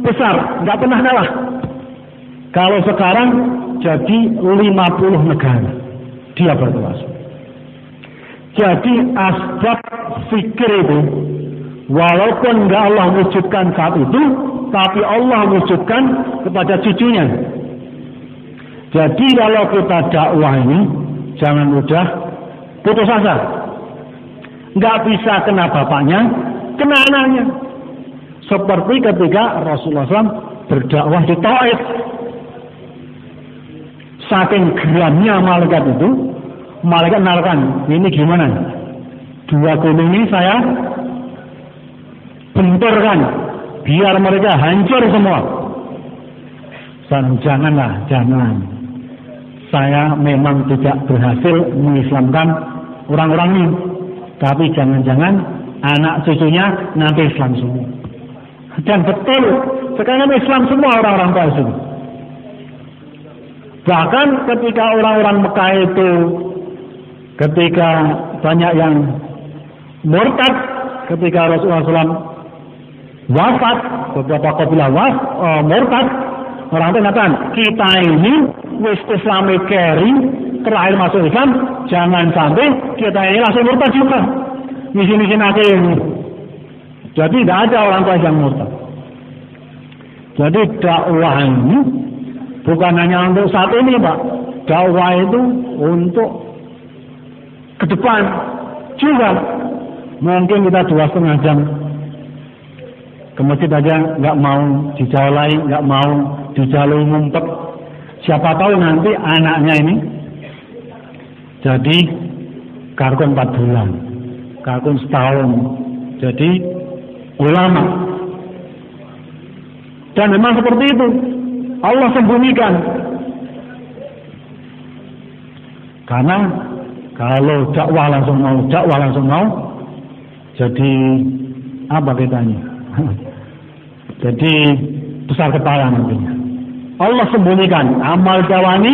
[SPEAKER 1] besar, nggak pernah kalah. Kalau sekarang jadi 50 negara dia berkuasa. Jadi asbab fikir itu, walaupun nggak Allah wujudkan saat itu, tapi Allah wujudkan kepada cucunya. Jadi kalau kita dakwah ini jangan mudah putus asa. Nggak bisa kena bapaknya, kena anaknya. Seperti ketika Rasulullah SAW berdakwah di Taif. Saking geramnya malaikat itu, malaikat menarkan, ini gimana? 2 gunung ini saya benturkan, biar mereka hancur semua. Janganlah, jangan. Saya memang tidak berhasil mengislamkan orang-orang ini, tapi jangan-jangan anak cucunya nanti Islam semua. Dan betul, sekarang Islam semua orang-orang Taif itu. Bahkan ketika orang-orang Mekah itu, ketika banyak yang murtad, ketika Rasulullah SAW wafat, beberapa kabilah murtad, orang itu mengatakan, kita ini wis Islami keri, terakhir masuk Islam, jangan sampai kita ini langsung murtad juga. Misi-misi akhir. Jadi tidak ada orang tua yang murtad. Jadi dakwah ini bukan hanya untuk saat ini, Pak. Dakwah itu untuk ke depan juga. Mungkin kita 2,5 jam ke masjid aja nggak mau dijalai, nggak mau dijalui ngumpet. Siapa tahu nanti anaknya ini jadi karkun 4 bulan, karkun setahun, jadi ulama. Dan memang seperti itu. Allah sembunyikan. Karena kalau dakwah langsung mau, jadi apa kitanya? Jadi besar kepala nantinya. Allah sembunyikan amal jawani,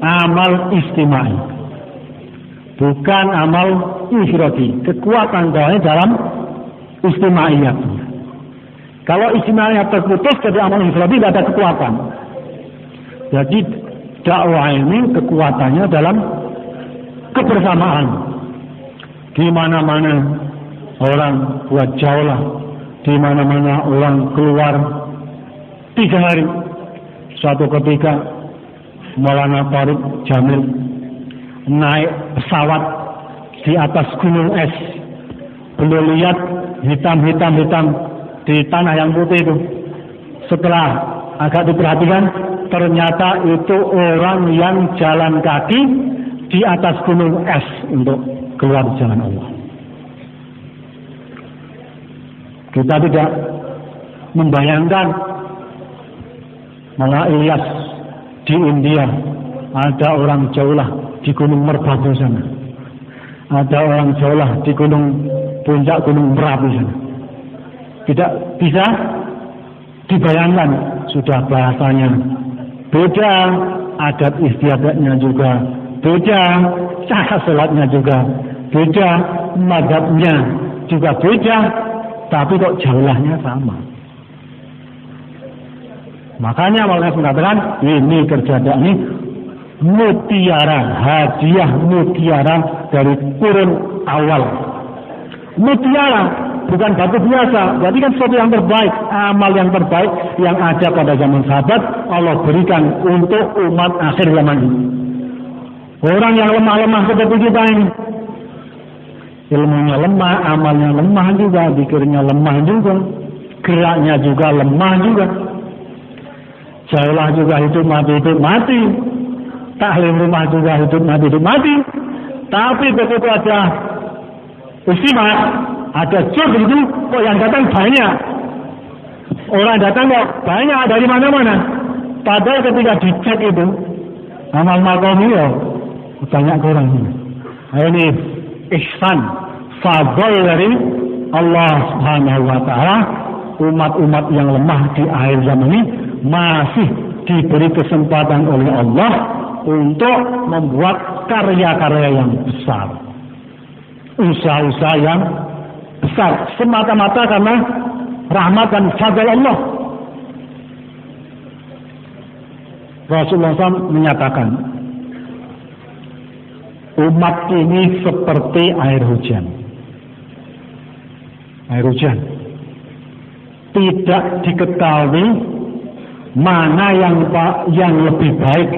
[SPEAKER 1] amal istimai. Bukan amal infirati. Kekuatan jawani dalam istimaiyat. Kalau istimaiyat terputus, jadi amal infirati tidak ada kekuatan. Jadi dakwah ini kekuatannya dalam kebersamaan. Di mana-mana orang buat jaulah, di mana-mana orang keluar 3 hari. Suatu ketika Maulana Tariq Jamil naik pesawat di atas gunung es. Beliau lihat hitam di tanah yang putih itu. Setelah agak diperhatikan, ternyata itu orang yang jalan kaki di atas gunung es untuk keluar jalan Allah. Kita tidak membayangkan malah Ilyas di India ada orang jauhlah di Gunung Merbabu sana, ada orang jauhlah di puncak Gunung Merapi sana. Tidak bisa dibayangkan, sudah bahasanya beda, adat istiadatnya juga beda, cara sholatnya juga beda, mazhabnya juga beda, tapi kok jaulahnya sama. Makanya Maulana mengatakan ini kerja ini mutiara, hadiah mutiara dari kurun awal. Mutiara bukan batu biasa, jadi kan sesuatu yang terbaik, amal yang terbaik yang ada pada zaman sahabat Allah berikan untuk umat akhir zaman ini. Orang yang lemah-lemah seperti kita ini, ilmunya lemah, amalnya lemah juga, pikirnya lemah juga, geraknya juga lemah juga. Jauhlah juga hidup mati. taklim rumah juga hidup mati. Tapi begitu ada istimewa, ada jur itu, kok yang datang banyak. Orang datang kok banyak dari mana-mana. Padahal ketika dicek itu, amal makomi ya banyak kurang. Ini ihsan, fadl dari Allah Subhanahu wa Ta'ala. Umat-umat yang lemah di akhir zaman ini masih diberi kesempatan oleh Allah untuk membuat karya-karya yang besar, usaha-usaha yang besar, semata-mata karena rahmat dan fadl Allah. Rasulullah SAW menyatakan, umat ini seperti air hujan. Air hujan tidak diketahui mana yang lebih baik,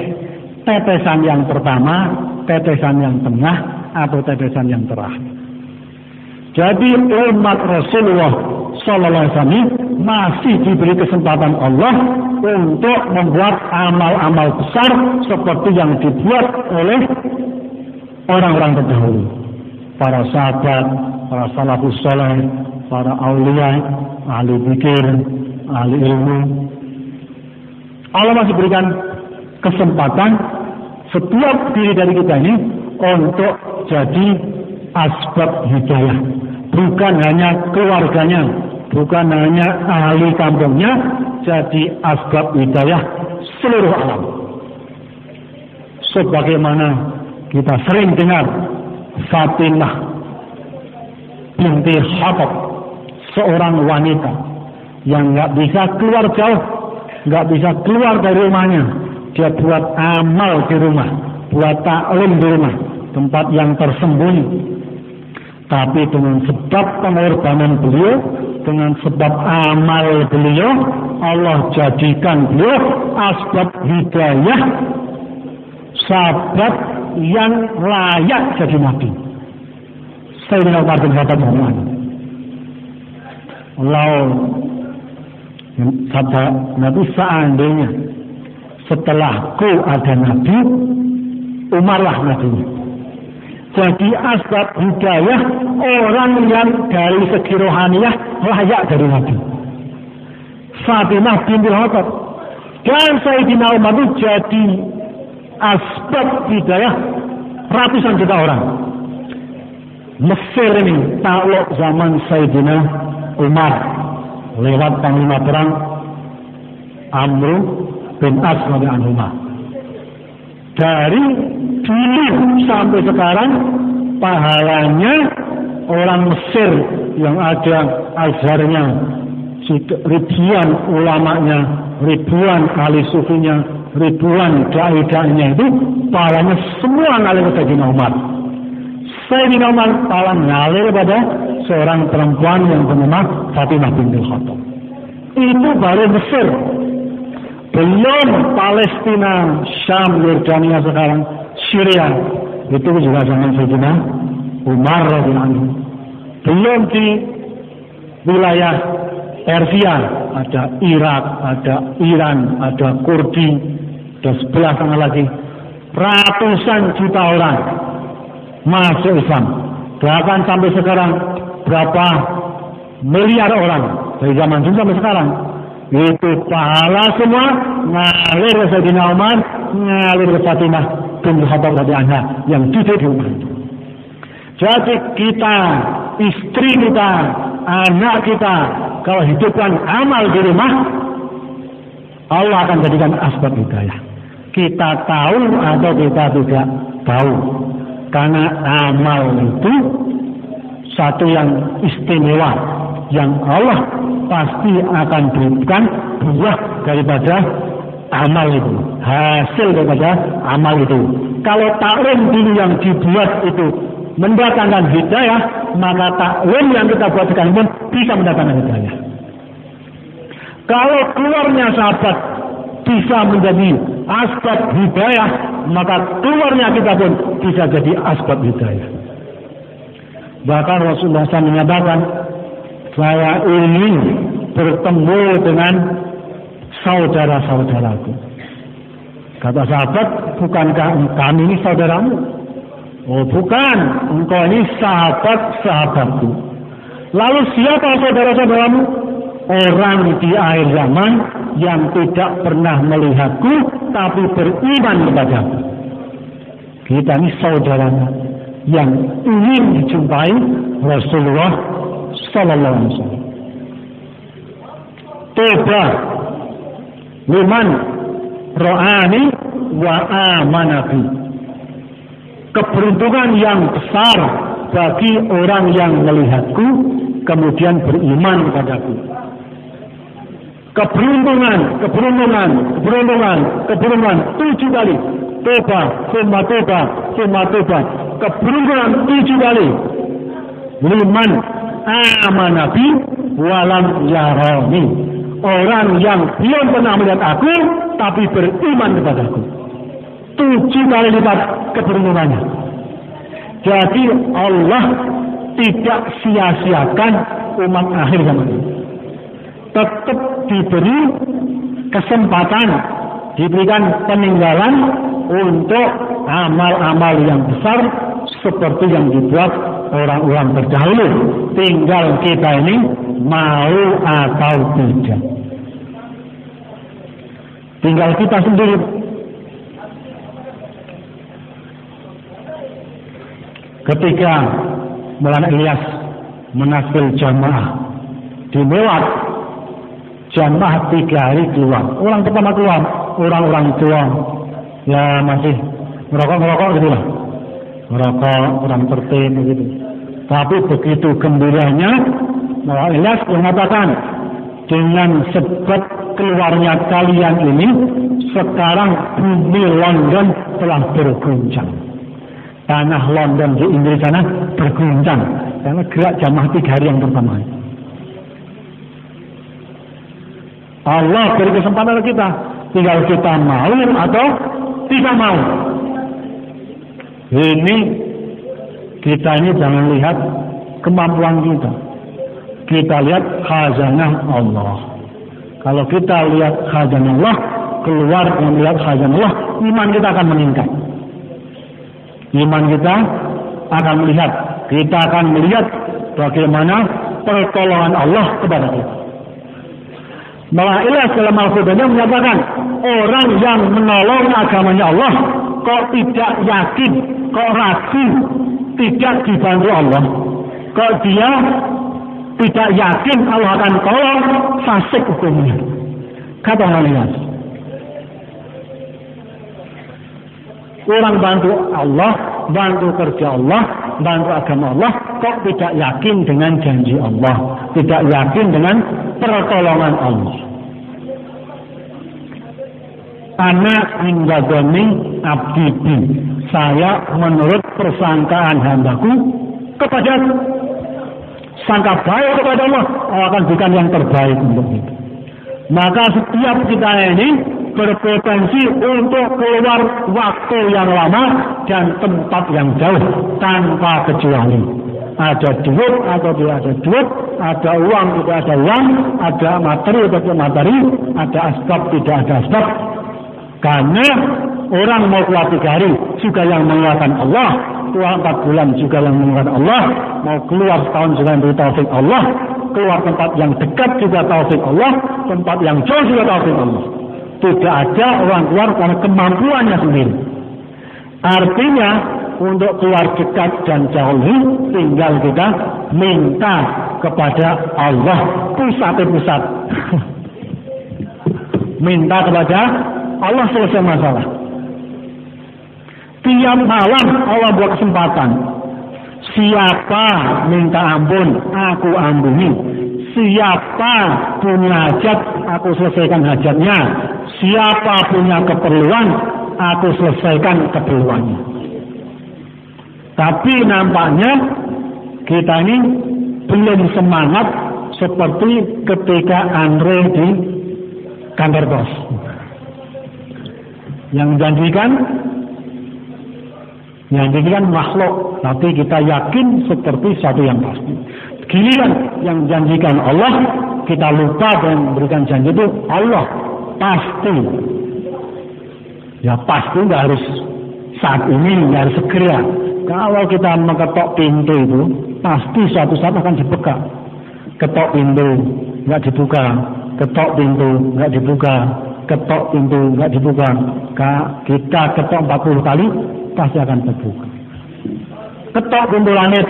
[SPEAKER 1] tetesan yang pertama, tetesan yang tengah, atau tetesan yang terakhir. Jadi umat Rasulullah SAW masih diberi kesempatan Allah untuk membuat amal-amal besar seperti yang dibuat oleh orang-orang terdahulu, para sahabat, para salafus saleh, para aulia, ahli zikir, ahli ilmu. Allah masih berikan kesempatan setiap diri dari kita ini untuk jadi asbab hidayah. Bukan hanya keluarganya, bukan hanya ahli kampungnya, jadi asbab hidayah seluruh alam. Sebagaimana kita sering dengar Fatimah binti Khattab, seorang wanita yang nggak bisa keluar jauh, nggak bisa keluar dari rumahnya. Dia buat amal di rumah, buat taklim di rumah, tempat yang tersembunyi. Tapi dengan sebab pengorbanan beliau, dengan sebab amal beliau, Allah jadikan beliau asbab hidayah, sahabat yang layak jadi nabi. Sayyidina Umar bin Khattab Allah sabda Nabi, seandainya setelahku ada nabi, Umarlah nabinya. Jadi asbab hidayah orang yang dari segi rohaniyah layak dari nabi. Fatimah binti Khattab dan Sayyidina Umar itu jadi asbab hidayah ratusan juta orang. Mesir ini takluk zaman Sayyidina Umar lewat panglima perang Amr bin As radhiyallahu anhu. Dari dulu sampai sekarang pahalanya orang Mesir yang ada azharnya, ribuan ulamanya, ribuan ahli sufinya, ribuan dai-dainya itu pahalanya semua ngalir ke Sayyidina Umar. Sayyidina Umar pahala ngalir pada seorang perempuan yang bernama Fatimah binti Khattab. Itu baru Mesir. Belum Palestina, Syam, Yordania sekarang, Syria. Itu juga zaman Sayyidina Umar radhiyallahu anhu. Belum di wilayah Persia, ada Irak, ada Iran, ada Kurdi, dan sebelah sana lagi ratusan juta orang masuk Islam. Bahkan sampai sekarang berapa miliar orang dari zaman dulu sampai sekarang. Itu pahala semua ngalir ke Sayyidina Umar, ngalir ke Fatimah binti Khattab radhiyallahu anha yang didik di rumah. Jadi kita, istri kita, anak kita, kalau hidupkan amal di rumah, Allah akan jadikan asbab hidayah. Kita tahu atau kita tidak tahu, karena amal itu satu yang istimewa, yang Allah pasti akan berikan buah daripada amal itu, hasil daripada amal itu. Kalau taklim dulu yang dibuat itu mendatangkan hidayah, maka taklim yang kita buat sekarang pun bisa mendatangkan hidayah. Kalau keluarnya sahabat bisa menjadi asbab hidayah, maka keluarnya kita pun bisa jadi asbab hidayah. Bahkan Rasulullah SAW menyatakan, saya ingin bertemu dengan saudara-saudaraku. Kata sahabat, bukankah kami ini saudaramu? Oh bukan, engkau ini sahabat-sahabatku. Lalu siapa saudara-saudaramu? Orang di akhir zaman yang tidak pernah melihatku, tapi beriman kepadaku. Kita ini saudaranya yang ingin dijumpai Rasulullah Sallallahu Alaihi Wasallam. Toba liman ro'ani wa amanabi. Keberuntungan yang besar bagi orang yang melihatku kemudian beriman kepadaku. Keberuntungan 7 kali. Toba, summa toba, summa toba. Keberuntungan 7 kali. Liman amanabi walam yarani. Orang yang belum pernah melihat aku tapi beriman kepadaku. 7 kali lipat keberuntungannya. Jadi Allah tidak sia-siakan umat akhir zaman ini. Tetap diberi kesempatan, diberikan peninggalan untuk amal-amal yang besar seperti yang dibuat orang-orang terdahulu. Tinggal kita ini mau atau tidak. Tinggal kita sendiri. Ketika Maulana Ilyas menafsir jamaah di Mewat, jamaah 3 hari keluar. Orang pertama keluar, orang-orang tua, ya masih merokok gitu lah, merokok, kurang tertib gitu. Tapi begitu gembiranya, Maulana Ilyas mengatakan, dengan sebab keluarnya kalian ini, sekarang bumi London telah berguncang. Tanah London di Inggris sana berguncang karena gerak jamaah 3 hari yang pertama. Allah beri kesempatan kita, tinggal kita mau atau tidak mau. Ini kita ini jangan lihat kemampuan kita. Kita lihat khazanah Allah. Kalau kita lihat khazanah Allah, keluar melihat khazanah Allah, iman kita akan meningkat. Iman kita akan melihat, kita akan melihat bagaimana pertolongan Allah kepada kita. Maulana Ilyas dalam Al-Qurannya menyatakan, orang yang menolong agamanya Allah kok tidak yakin, kok ragu, tidak dibantu Allah, kok dia tidak yakin Allah akan tolong, fasik hukumnya. Kata Maulana Ilyas, orang bantu Allah, bantu kerja Allah, bantu agama Allah, kok tidak yakin dengan janji Allah, tidak yakin dengan pertolongan Allah. Anak inggagoni abdi, saya menurut persangkaan hambaku kepada sangka baik kepada Allah, Allah akan berikan yang terbaik untuk itu. Maka setiap kita ini berpotensi untuk keluar waktu yang lama dan tempat yang jauh tanpa kecuali. Ada duit atau tidak ada duit, ada uang tidak ada uang, ada materi atau tidak materi, ada asbab tidak ada asbab. Karena orang mau keluar 3 hari juga yang menguatkan Allah, keluar 4 bulan juga yang menguatkan Allah, mau keluar setahun juga yang beri taufik Allah, keluar tempat yang dekat juga taufik Allah, tempat yang jauh juga taufik Allah. Tidak ada orang keluar karena kemampuannya sendiri. Artinya untuk keluar dekat dan jauh ini tinggal kita minta kepada Allah, pusat. Minta kepada Allah selesai masalah. Tiap malam Allah buat kesempatan. Siapa minta ampun, aku ampuni. Siapa punya hajat, aku selesaikan hajatnya. Siapa punya keperluan, aku selesaikan keperluannya. Tapi nampaknya kita ini belum semangat seperti ketika Andre di kantor bos. Yang janjikan makhluk, tapi kita yakin seperti satu yang pasti. Giliran yang janjikan Allah, kita lupa dan memberikan janji itu Allah pasti. Ya pasti nggak harus saat ini, nggak harus segera. Kalau kita mengetok pintu itu, pasti suatu saat akan dibuka. Ketok pintu, nggak dibuka. Ketok pintu, nggak dibuka. Ketok pintu, nggak dibuka. Kita ketok 40 kali, pasti akan terbuka. Ketok pintu langit,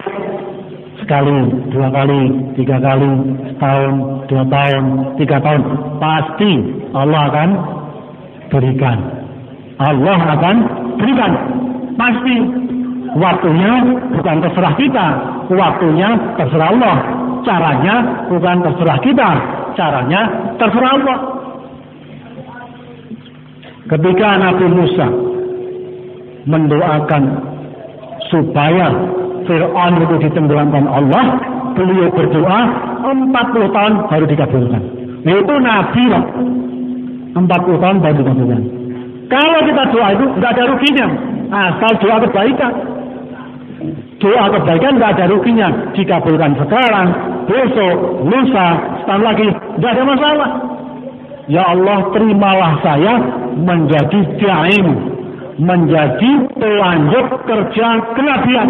[SPEAKER 1] sekali, 2 kali, 3 kali, setahun, 2 tahun, 3 tahun, pasti Allah akan berikan. Allah akan berikan, pasti. Waktunya bukan terserah kita, waktunya terserah Allah. Caranya bukan terserah kita, caranya terserah Allah. Ketika Nabi Musa mendoakan supaya Fir'aun itu ditenggelamkan Allah, beliau berdoa 40 tahun baru dikabulkan. Itu Nabi loh, 40 tahun baru dikabulkan. Kalau kita doa itu nggak ada ruginya, asal doa kebaikan. Doa kebaikan nggak ada ruginya, dikabulkan sekarang, besok, lusa, setahun lagi, nggak ada masalah. Ya Allah, terimalah saya menjadi daim, menjadi pelanjut kerja kenabian.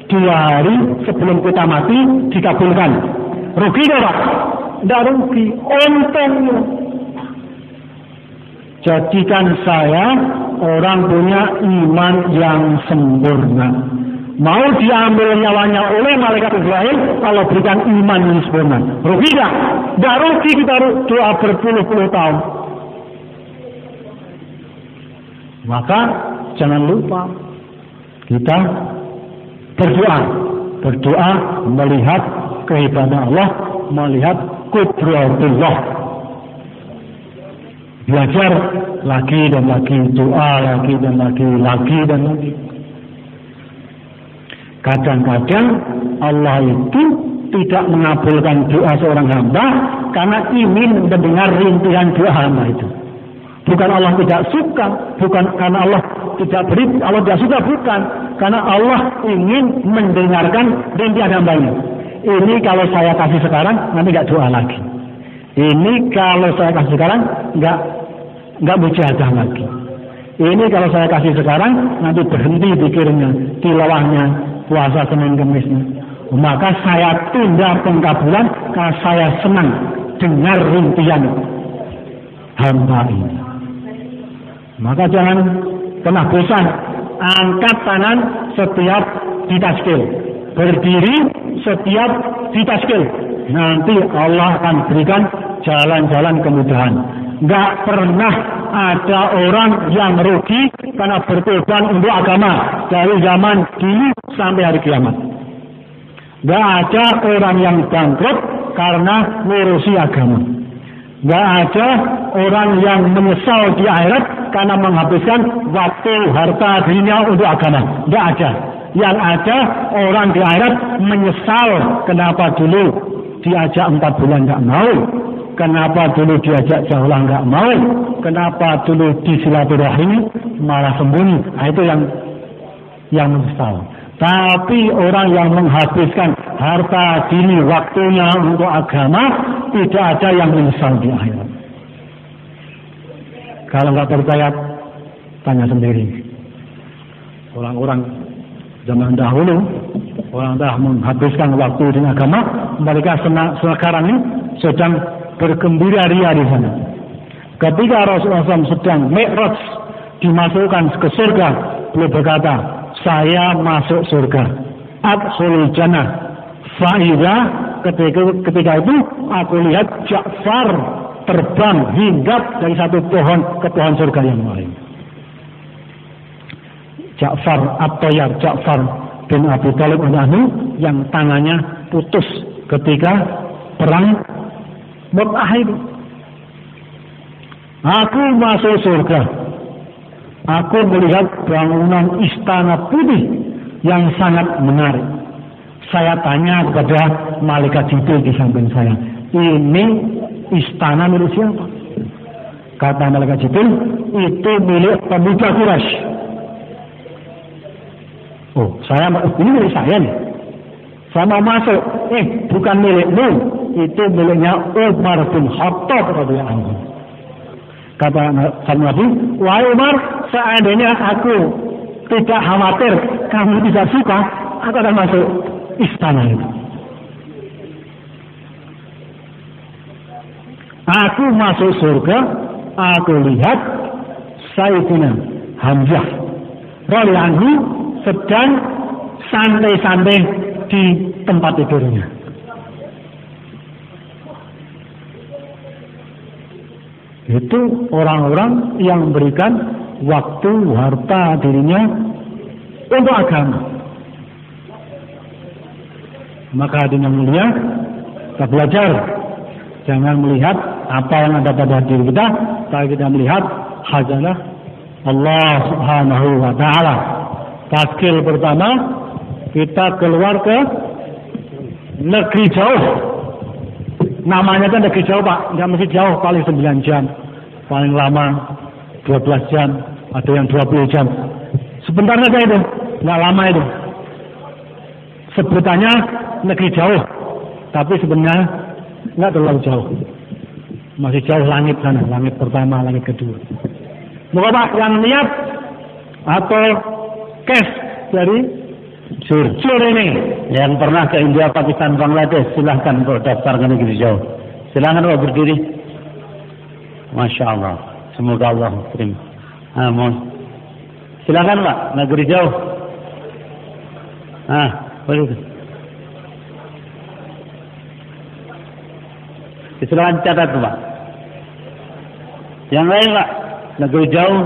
[SPEAKER 1] 2 hari sebelum kita mati dikabulkan. Rugi nggak Pak? Nggak rugi, untungnya. Jadikan saya orang punya iman yang sempurna. Mau diambil nyawanya oleh malaikat Israel, kalau berikan iman yang sempurna. Rugi nggak? Nggak rugi kita doa berpuluh-puluh tahun. Maka jangan lupa kita berdoa melihat kehebatan Allah, melihat qudratullah. Belajar lagi dan lagi, doa lagi dan lagi dan lagi. Kadang-kadang Allah itu tidak mengabulkan doa seorang hamba karena ingin mendengar rintihan doa hamba itu. Bukan Allah tidak suka, bukan karena Allah tidak beri, Allah tidak suka, bukan karena Allah ingin mendengarkan rintihan hambanya. Ini kalau saya kasih sekarang, nanti nggak doa lagi. Ini kalau saya kasih sekarang, nggak mujahadah lagi. Ini kalau saya kasih sekarang, nanti berhenti pikirnya, tilawahnya, puasa Senin Kemisnya. Maka saya tunda pengkabulan karena saya senang dengar rintihan hamba ini. Maka jangan pernah bosan, angkat tangan setiap ditaskil, berdiri setiap ditaskil. Nanti Allah akan berikan jalan-jalan kemudahan. Nggak pernah ada orang yang rugi karena berkorban untuk agama dari zaman dulu sampai hari kiamat. Nggak ada orang yang bangkrut karena ngurusi agama. Nggak ada orang yang menyesal di akhirat karena menghabiskan waktu, harta, dirinya untuk agama. Nggak ada. Yang ada orang di akhirat menyesal kenapa dulu diajak 4 bulan nggak mau, kenapa dulu diajak jauh nggak mau, kenapa dulu disilaturahmi malah sembunyi. Nah, itu yang menyesal. Tapi orang yang menghabiskan harta diri waktunya untuk agama, tidak ada yang menyesal di akhirat. Kalau nggak percaya, tanya sendiri. Orang-orang zaman dahulu, orang dah menghabiskan waktu dengan agama, mereka sekarang ini sedang bergembira ria di sana. Ketika Rasulullah SAW sedang Mi'raj, dimasukkan ke surga, beliau berkata, saya masuk surga, adkhulul jannah. Fa'idha, ketika itu aku lihat Ja'far terbang hinggap dari satu pohon ke pohon surga yang lain. Ja'far At-Tayyar, Ja'far bin Abi Thalib yang tangannya putus ketika perang Mut'ah itu. Aku masuk surga. Aku melihat bangunan istana putih yang sangat menarik. Saya tanya kepada malaikat Jibril di samping saya, ini istana milik siapa? Kata malaikat Jibril, itu milik pemuda Quraisy. Oh, ini milik saya nih. Saya mau masuk. Bukan milikmu, itu miliknya Umar bin Khattab radhiyallahu anhu. Kata Nabi, wahai Umar, seandainya aku tidak khawatir kamu tidak suka, aku akan masuk istana itu. Aku masuk surga, aku lihat Sayyidina Hamzah radhiyallahu anhu sedang santai-santai di tempat tidurnya. Itu orang-orang yang memberikan waktu, harta dirinya untuk agama. Maka hadirin yang mulia, kita belajar jangan melihat apa yang ada pada diri kita, tapi kita melihat khazanah Allah Subhanahu wa taala. Taskil pertama, kita keluar ke negeri jauh. Namanya kan negeri jauh, Pak, nggak mesti jauh, paling 9 jam, paling lama 12 jam, ada yang 20 jam. Sebentar saja itu, nggak lama itu. Sebutannya negeri jauh, tapi sebenarnya nggak terlalu jauh. Masih jauh langit sana, langit pertama, langit kedua. Moga Pak yang niat atau cash dari jujur ini yang pernah ke India, Pakistan, Bangladesh, silahkan untuk daftar ke negeri jauh. Silahkan Pak berdiri. Masya Allah, semoga Allah terima. Silahkan Pak, negeri jauh. Boleh. Silahkan catat Pak. Yang lain Pak, negeri jauh.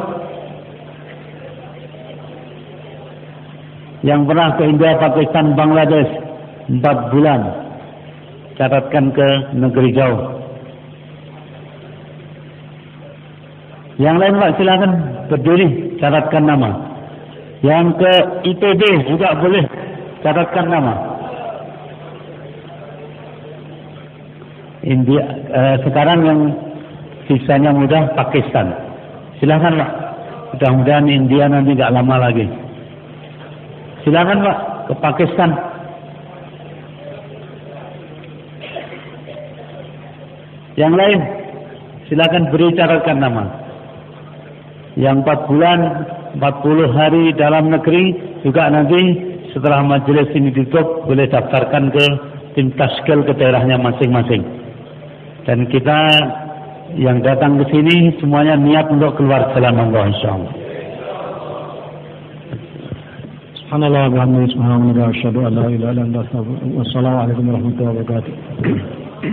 [SPEAKER 1] Yang pernah ke India, Pakistan, Bangladesh 4 bulan, catatkan ke negeri jauh. Yang lain Pak silakan berdiri, catatkan nama. Yang ke ITB juga boleh, catatkan nama. India sekarang yang sisanya mudah Pakistan. Silakan Pak. Mudah-mudahan India nanti nggak lama lagi. Silakan Pak ke Pakistan. Yang lain silakan beri catatkan nama. Yang 4 bulan 40 hari dalam negeri juga nanti setelah majelis ini ditutup boleh daftarkan ke tim taskil ke daerahnya masing-masing. Dan kita yang datang ke sini semuanya niat untuk keluar jalan Allah insyaallah. Subhanallah walhamdulillah asyhadu an la ilaha illallah wassalamualaikum warahmatullahi wabarakatuh.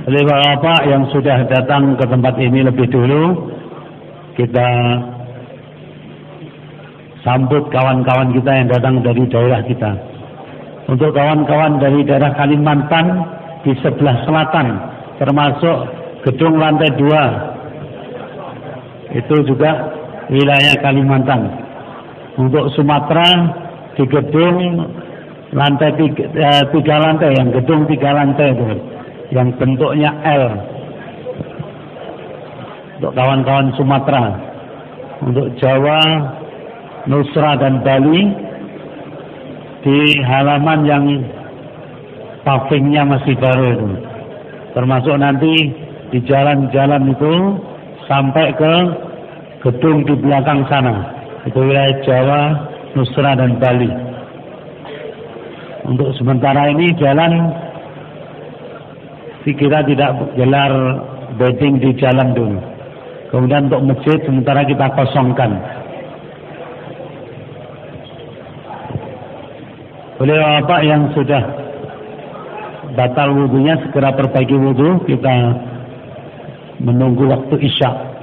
[SPEAKER 1] Oleh Bapak yang sudah datang ke tempat ini lebih dulu, kita sambut kawan-kawan kita yang datang dari daerah kita. Untuk kawan-kawan dari daerah Kalimantan di sebelah selatan, termasuk gedung lantai 2, itu juga wilayah Kalimantan. Untuk Sumatera di gedung lantai 3 lantai, yang gedung 3 lantai itu, yang bentuknya L. Untuk kawan-kawan Sumatera. Untuk Jawa, Nusra dan Bali di halaman yang pavingnya masih baru itu. Termasuk nanti di jalan-jalan itu sampai ke gedung di belakang sana. Itu wilayah Jawa, Nusra dan Bali. Untuk sementara ini jalan kita tidak gelar bedding di jalan dulu. Kemudian untuk masjid sementara kita kosongkan. Oleh Bapak yang sudah batal wudunya segera perbaiki wudu, kita menunggu waktu Isya.